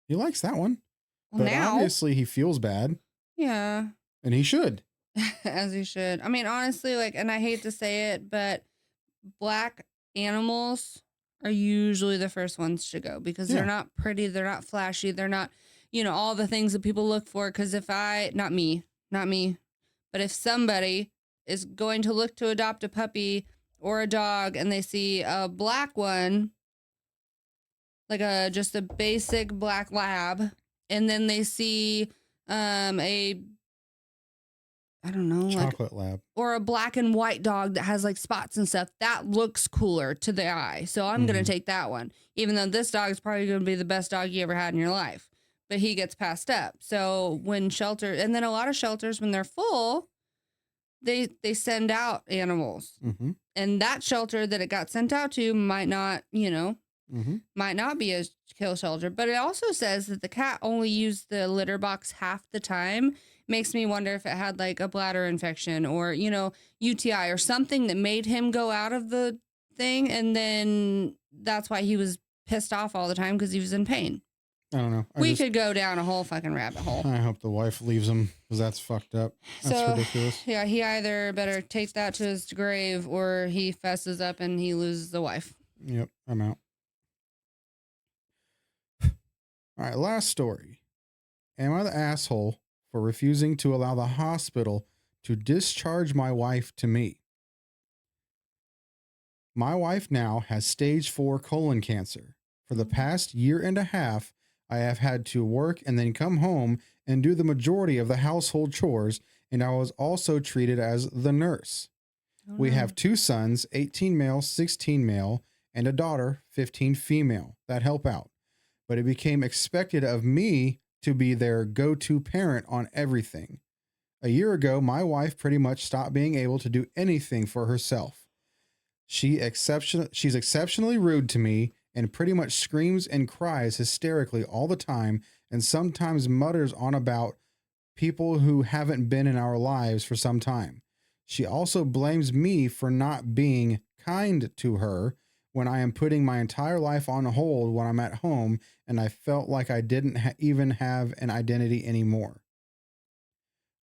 He likes that one, well, but now, obviously he feels bad, yeah, and he should. as he should. I mean, honestly, like, and I hate to say it, but black animals are usually the first ones to go because Yeah. they're not pretty, they're not flashy, they're not, all the things that people look for. Because if not me, but if somebody is going to look to adopt a puppy or a dog and they see a black one, like just a basic black lab, and then they see a, I don't know, like, Chocolate lab. or a black and white dog that has like spots and stuff, that looks cooler to the eye. So I'm going to take that one, even though this dog is probably going to be the best dog you ever had in your life, but he gets passed up. So when and then a lot of shelters, when they're full, they send out animals, and that shelter that it got sent out to might not, might not be a kill shelter. But it also says that the cat only used the litter box half the time. Makes me wonder if it had like a bladder infection or, UTI or something that made him go out of the thing. And then that's why he was pissed off all the time, because he was in pain. I don't know. We could go down a whole fucking rabbit hole. I hope the wife leaves him because that's fucked up. That's ridiculous. Yeah, he either better take that to his grave or he fesses up and he loses the wife. Yep, I'm out. All right, last story. Am I the asshole for refusing to allow the hospital to discharge my wife to me? My wife now has stage 4 colon cancer. For the past year and a half, I have had to work and then come home and do the majority of the household chores, and I was also treated as the nurse. We have 2 sons, 18 male, 16 male, and a daughter, 15 female, that help out. But it became expected of me to be their go-to parent on everything. A year ago, my wife pretty much stopped being able to do anything for herself. She's exceptionally rude to me and pretty much screams and cries hysterically all the time, and sometimes mutters on about people who haven't been in our lives for some time. She also blames me for not being kind to her when I am putting my entire life on hold when I'm at home, and I felt like I didn't even have an identity anymore.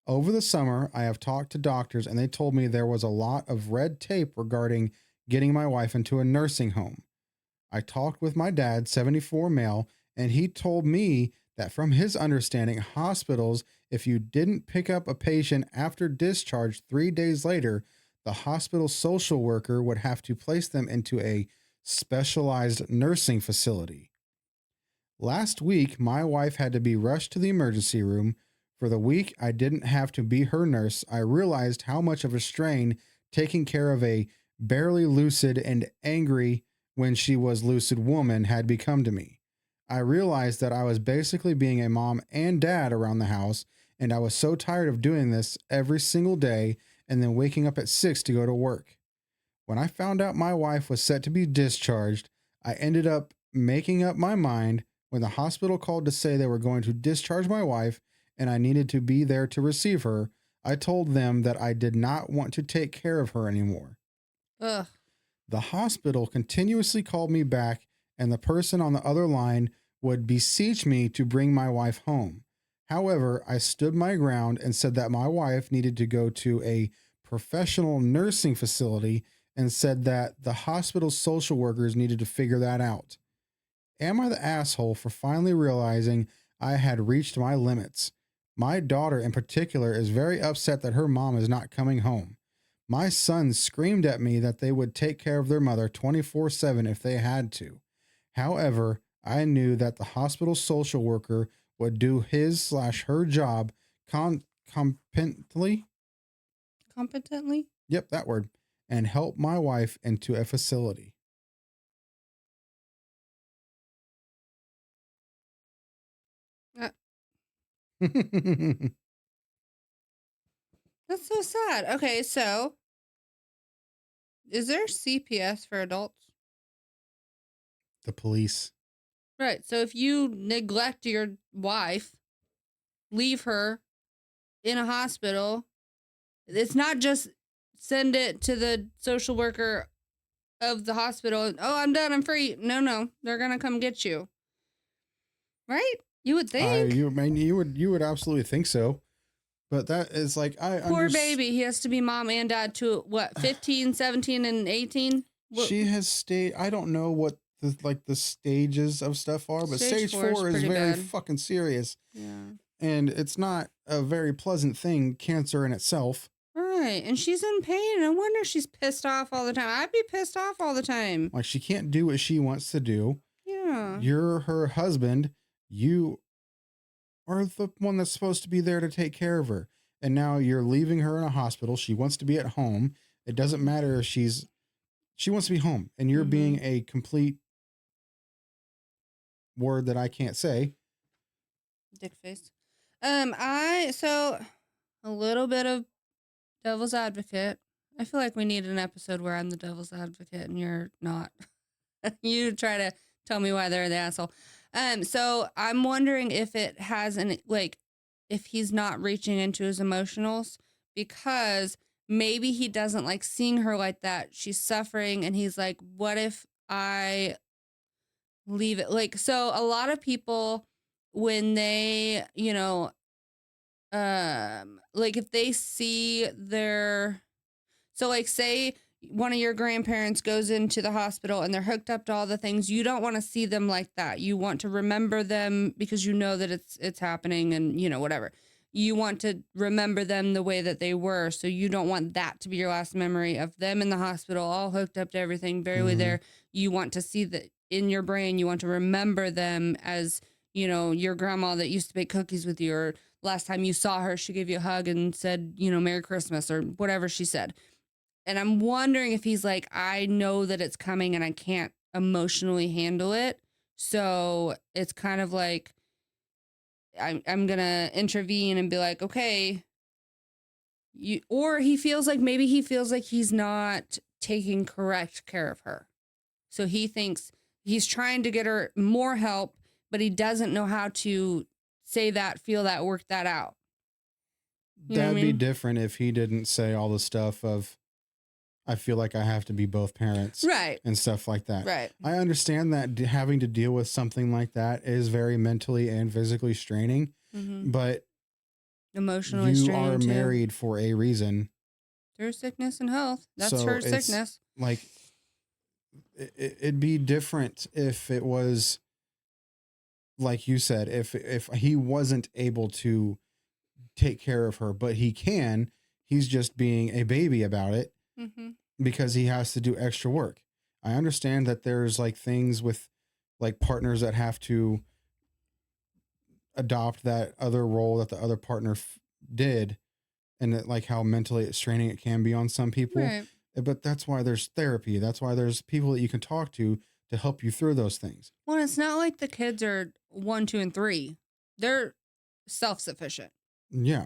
Over the summer, I have talked to doctors, and they told me there was a lot of red tape regarding getting my wife into a nursing home. I talked with my dad, 74 male, and he told me that from his understanding, hospitals, if you didn't pick up a patient after discharge 3 days later, the hospital social worker would have to place them into a specialized nursing facility. Last week, my wife had to be rushed to the emergency room. For the week I didn't have to be her nurse, I realized how much of a strain taking care of a barely lucid and angry when she was lucid woman had become to me. I realized that I was basically being a mom and dad around the house, and I was so tired of doing this every single day and then waking up at 6 to go to work. When I found out my wife was set to be discharged, I ended up making up my mind. When the hospital called to say they were going to discharge my wife and I needed to be there to receive her, I told them that I did not want to take care of her anymore. Ugh. The hospital continuously called me back, and the person on the other line would beseech me to bring my wife home. However, I stood my ground and said that my wife needed to go to a professional nursing facility and said that the hospital's social workers needed to figure that out. Am I the asshole for finally realizing I had reached my limits? My daughter in particular is very upset that her mom is not coming home. My son screamed at me that they would take care of their mother 24/7 if they had to. However, I knew that the hospital social worker would do his/her job competently. Competently? Yep, that word. And help my wife into a facility. Uh, that's so sad. Okay, so is there CPS for adults? The police. Right. So if you neglect your wife, leave her in a hospital, it's not just send it to the social worker of the hospital. Oh, I'm done. I'm free. No, they're gonna come get you. Right? You would think. You would absolutely think so. But that is like Poor baby. He has to be mom and dad to what, 15, 17, and 18? She has stayed. I don't know what the stages of stuff are, but stage 4 is very bad. fucking serious. Yeah. And it's not a very pleasant thing, cancer in itself. Right. And she's in pain. No wonder she's pissed off all the time. I'd be pissed off all the time. Like, she can't do what she wants to do. Yeah. You're her husband. You are the one that's supposed to be there to take care of her. And now you're leaving her in a hospital. She wants to be at home. It doesn't matter if she wants to be home. And you're being a complete word that I can't say. Dick face. So a little bit of devil's advocate. I feel like we need an episode where I'm the devil's advocate and you're not. You try to tell me why they're the asshole. So I'm wondering if it has if he's not reaching into his emotionals, because maybe he doesn't like seeing her like that. She's suffering and he's like, what if I leave it? Like, so a lot of people, when they, like if they see say one of your grandparents goes into the hospital and they're hooked up to all the things, you don't want to see them like that. You want to remember them because you know that it's happening and whatever. You want to remember them the way that they were. So you don't want that to be your last memory of them in the hospital, all hooked up to everything, barely there. You want to see that in your brain. You want to remember them as, your grandma that used to bake cookies with you, or last time you saw her, she gave you a hug and said, Merry Christmas, or whatever she said. And I'm wondering if he's like, I know that it's coming and I can't emotionally handle it. So it's kind of like, I'm going to intervene and be like, okay. Or maybe he feels like he's not taking correct care of her. So he thinks he's trying to get her more help, but he doesn't know how to say that, feel that, work that out. That'd be different if he didn't say all the stuff of, I feel like I have to be both parents. Right. And stuff like that. Right. I understand that having to deal with something like that is very mentally and physically straining, but emotionally straining. You are married for a reason. Through sickness and health. That's her sickness. Like, it'd be different if it was, like you said, if he wasn't able to take care of her, but he's just being a baby about it. Because he has to do extra work. I understand that there's like things with like partners that have to adopt that other role that the other partner did, and that, like, how mentally straining it can be on some people. Right. But that's why there's therapy. That's why there's people that you can talk to help you through those things. Well, it's not like the kids are 1, 2, and 3. They're self-sufficient. Yeah.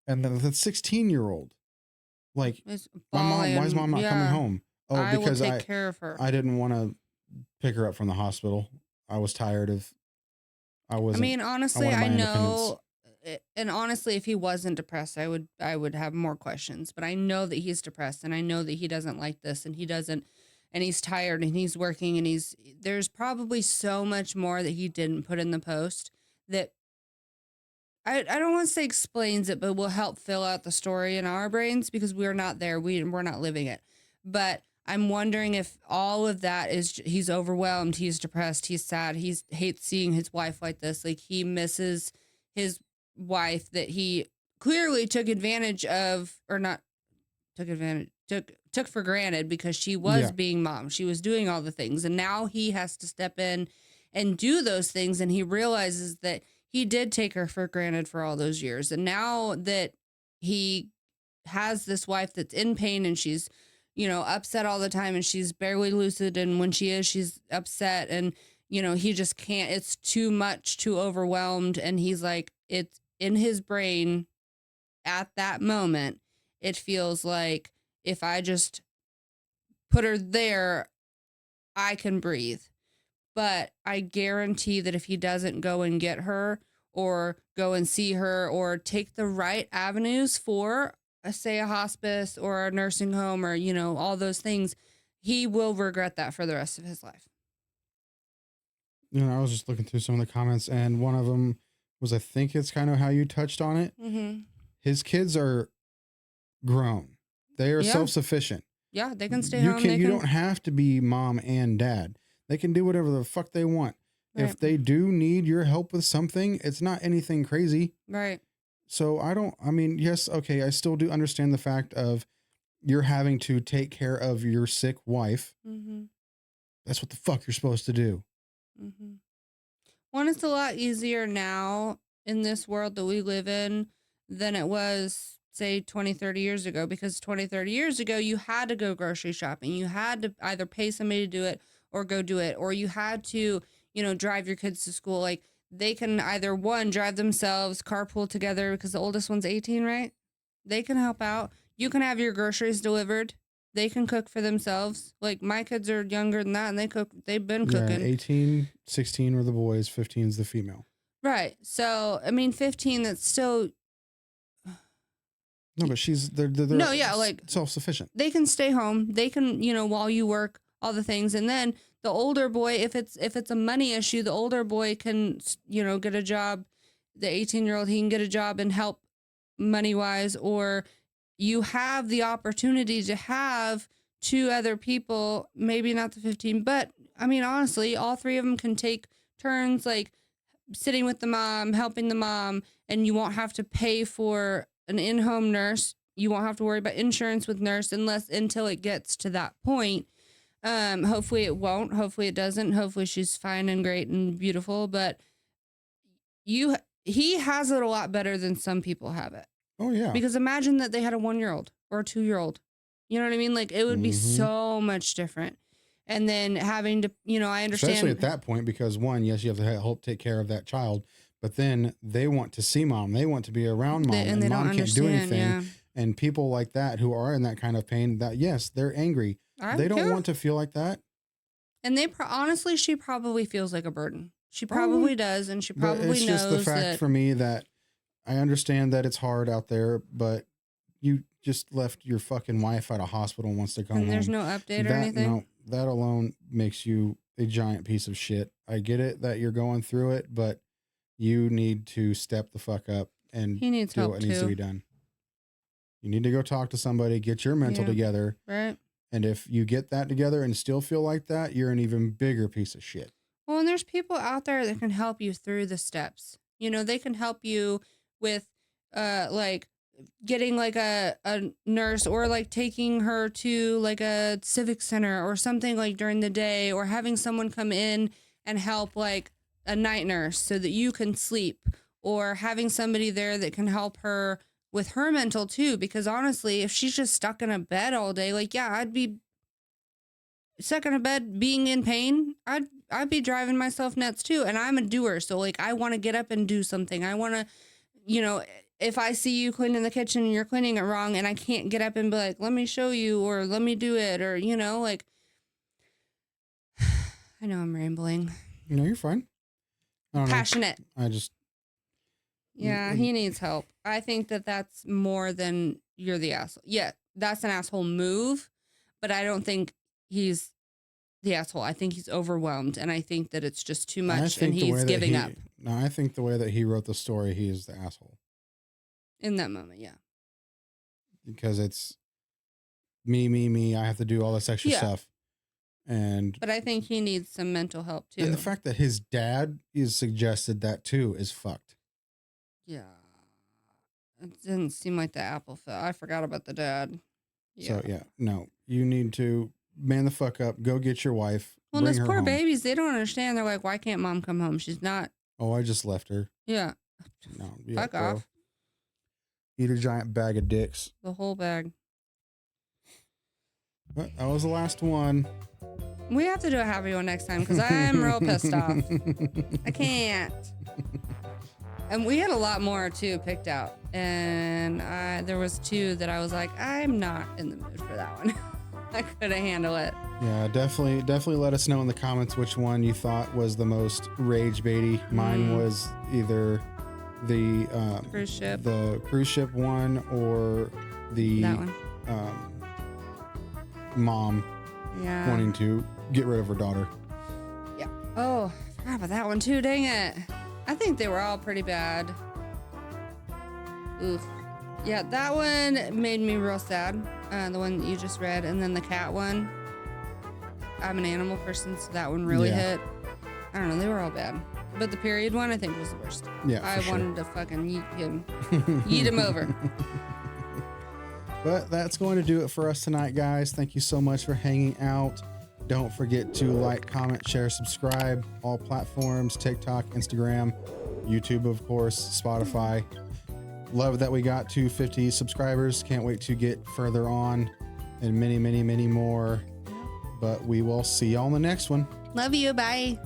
And then the 16-year-old. Like, why is mom not coming home? Oh, because I will take care of her. I didn't want to pick her up from the hospital. I was tired of. Honestly, I know, and honestly, if he wasn't depressed, I would have more questions. But I know that he's depressed, and I know that he doesn't like this, and he's tired, and he's working, and there's probably so much more that he didn't put in the post that. I don't want to say explains it, but will help fill out the story in our brains, because we're not there. We're not living it. But I'm wondering if all of that is, he's overwhelmed, he's depressed, he's sad, he hates seeing his wife like this. Like, he misses his wife that he clearly took advantage of, or not took advantage, took for granted, because she was Yeah. being mom. She was doing all the things. And now he has to step in and do those things. And he realizes that he did take her for granted for all those years. And now that he has this wife that's in pain and she's, upset all the time and she's barely lucid. And when she is, she's upset. And, he just can't, it's too much, too overwhelmed. And he's like, it's in his brain at that moment. It feels like if I just put her there, I can breathe. But I guarantee that if he doesn't go and get her or go and see her or take the right avenues for, say, a hospice or a nursing home or, all those things, he will regret that for the rest of his life. I was just looking through some of the comments, and one of them was, I think it's kind of how you touched on it. Mm-hmm. His kids are grown. They are self-sufficient. Yeah, they can stay home. You don't have to be mom and dad. They can do whatever the fuck they want. Right. If they do need your help with something, it's not anything crazy. Right. So yes, okay, I still do understand the fact of you're having to take care of your sick wife. Mm-hmm. That's what the fuck you're supposed to do. Mm-hmm. One, it's a lot easier now in this world that we live in than it was, say, 20, 30 years ago, because 20, 30 years ago, you had to go grocery shopping. You had to either pay somebody to do it or go do it, or you had to, drive your kids to school. Like, they can either, one, drive themselves, carpool together, because the oldest one's 18, right? They can help out. You can have your groceries delivered. They can cook for themselves. Like, my kids are younger than that, and they've been cooking. 18, 16 were the boys, 15 is the female. Right. So, 15, that's still... No, but they're no, yeah, like self-sufficient. They can stay home. They can, while you work, all the things. And then the older boy, if it's a money issue, the older boy can, get a job. The 18-year-old, he can get a job and help money-wise. Or you have the opportunity to have two other people, maybe not the 15, but honestly, all three of them can take turns, like sitting with the mom, helping the mom, and you won't have to pay for an in-home nurse. You won't have to worry about insurance with nurse until it gets to that point. Hopefully it won't. Hopefully it doesn't. Hopefully she's fine and great and beautiful. But he has it a lot better than some people have it. Oh yeah. Because imagine that they had a 1-year-old or a 2-year-old. You know what I mean? Like, it would be so much different. And then having to, I understand. Especially at that point, because one, yes, you have to help take care of that child. But then they want to see mom. They want to be around mom. And they mom can't do anything. Yeah. And people like that who are in that kind of pain, that yes, they're angry. They don't want to feel like that. And honestly, she probably feels like a burden. She probably does. And she probably knows that. It's just the fact for me that I understand that it's hard out there, but you just left your fucking wife at a hospital and wants to come home. And there's no update or anything? No, that alone makes you a giant piece of shit. I get it that you're going through it, but you need to step the fuck up and do what needs to be done. You need to go talk to somebody, get your mental together. Right. And if you get that together and still feel like that, you're an even bigger piece of shit. Well, and there's people out there that can help you through the steps. They can help you with, like, getting like a nurse, or like taking her to like a civic center or something, like during the day, or having someone come in and help, like a night nurse, so that you can sleep, or having somebody there that can help her with her mental too. Because honestly, if she's just stuck in a bed all day, like, yeah, I'd be stuck in a bed being in pain. I'd be driving myself nuts too. And I'm a doer. So like, I want to get up and do something. I want to, if I see you cleaning the kitchen and you're cleaning it wrong and I can't get up and be like, let me show you, or let me do it, or, like, I know I'm rambling. No, you're fine. Passionate. Yeah, he needs help. I think that's more than you're the asshole. Yeah, that's an asshole move, but I don't think he's the asshole. I think he's overwhelmed, and I think that it's just too much, and he's giving up. No, I think the way that he wrote the story, he is the asshole. In that moment, yeah. Because it's me, I have to do all this extra stuff. But I think he needs some mental help too. And the fact that his dad is suggested that too is fucked. Yeah. It didn't seem like the apple fell. I forgot about the dad. So yeah, no, you need to man the fuck up. Go get your wife. Well, bring those her poor home. babies, they don't understand. They're like, why can't mom come home? She's not. Oh, I just left her. Yeah. No, yeah, Fuck girl. off. Eat a giant bag of dicks. The whole bag. But that was the last one. We have to do a happy one next time because I'm real pissed off. I can't. And we had a lot more too picked out. And there was 2 that I was like, I'm not in the mood for that one. I couldn't handle it. Yeah, definitely let us know in the comments which one you thought was the most rage baity. Mine was either the Cruise ship. the cruise ship one, or the That one. Mom Yeah. wanting to get rid of her daughter. Yeah. Oh, I forgot about that one too. Dang it. I think they were all pretty bad. Oof. Yeah, that one made me real sad. The one that you just read. And then the cat one. I'm an animal person, so that one really Yeah. hit. I don't know. They were all bad. But the period one, I think, was the worst. Yeah, I for sure. wanted to fucking yeet him. Yeet him over. But that's going to do it for us tonight, guys. Thank you so much for hanging out. Don't forget to like, comment, share, subscribe. All platforms: TikTok, Instagram, YouTube, of course, Spotify. Love that we got to 50 subscribers. Can't wait to get further on and many, many, many more. But we will see y'all on the next one. Love you. Bye.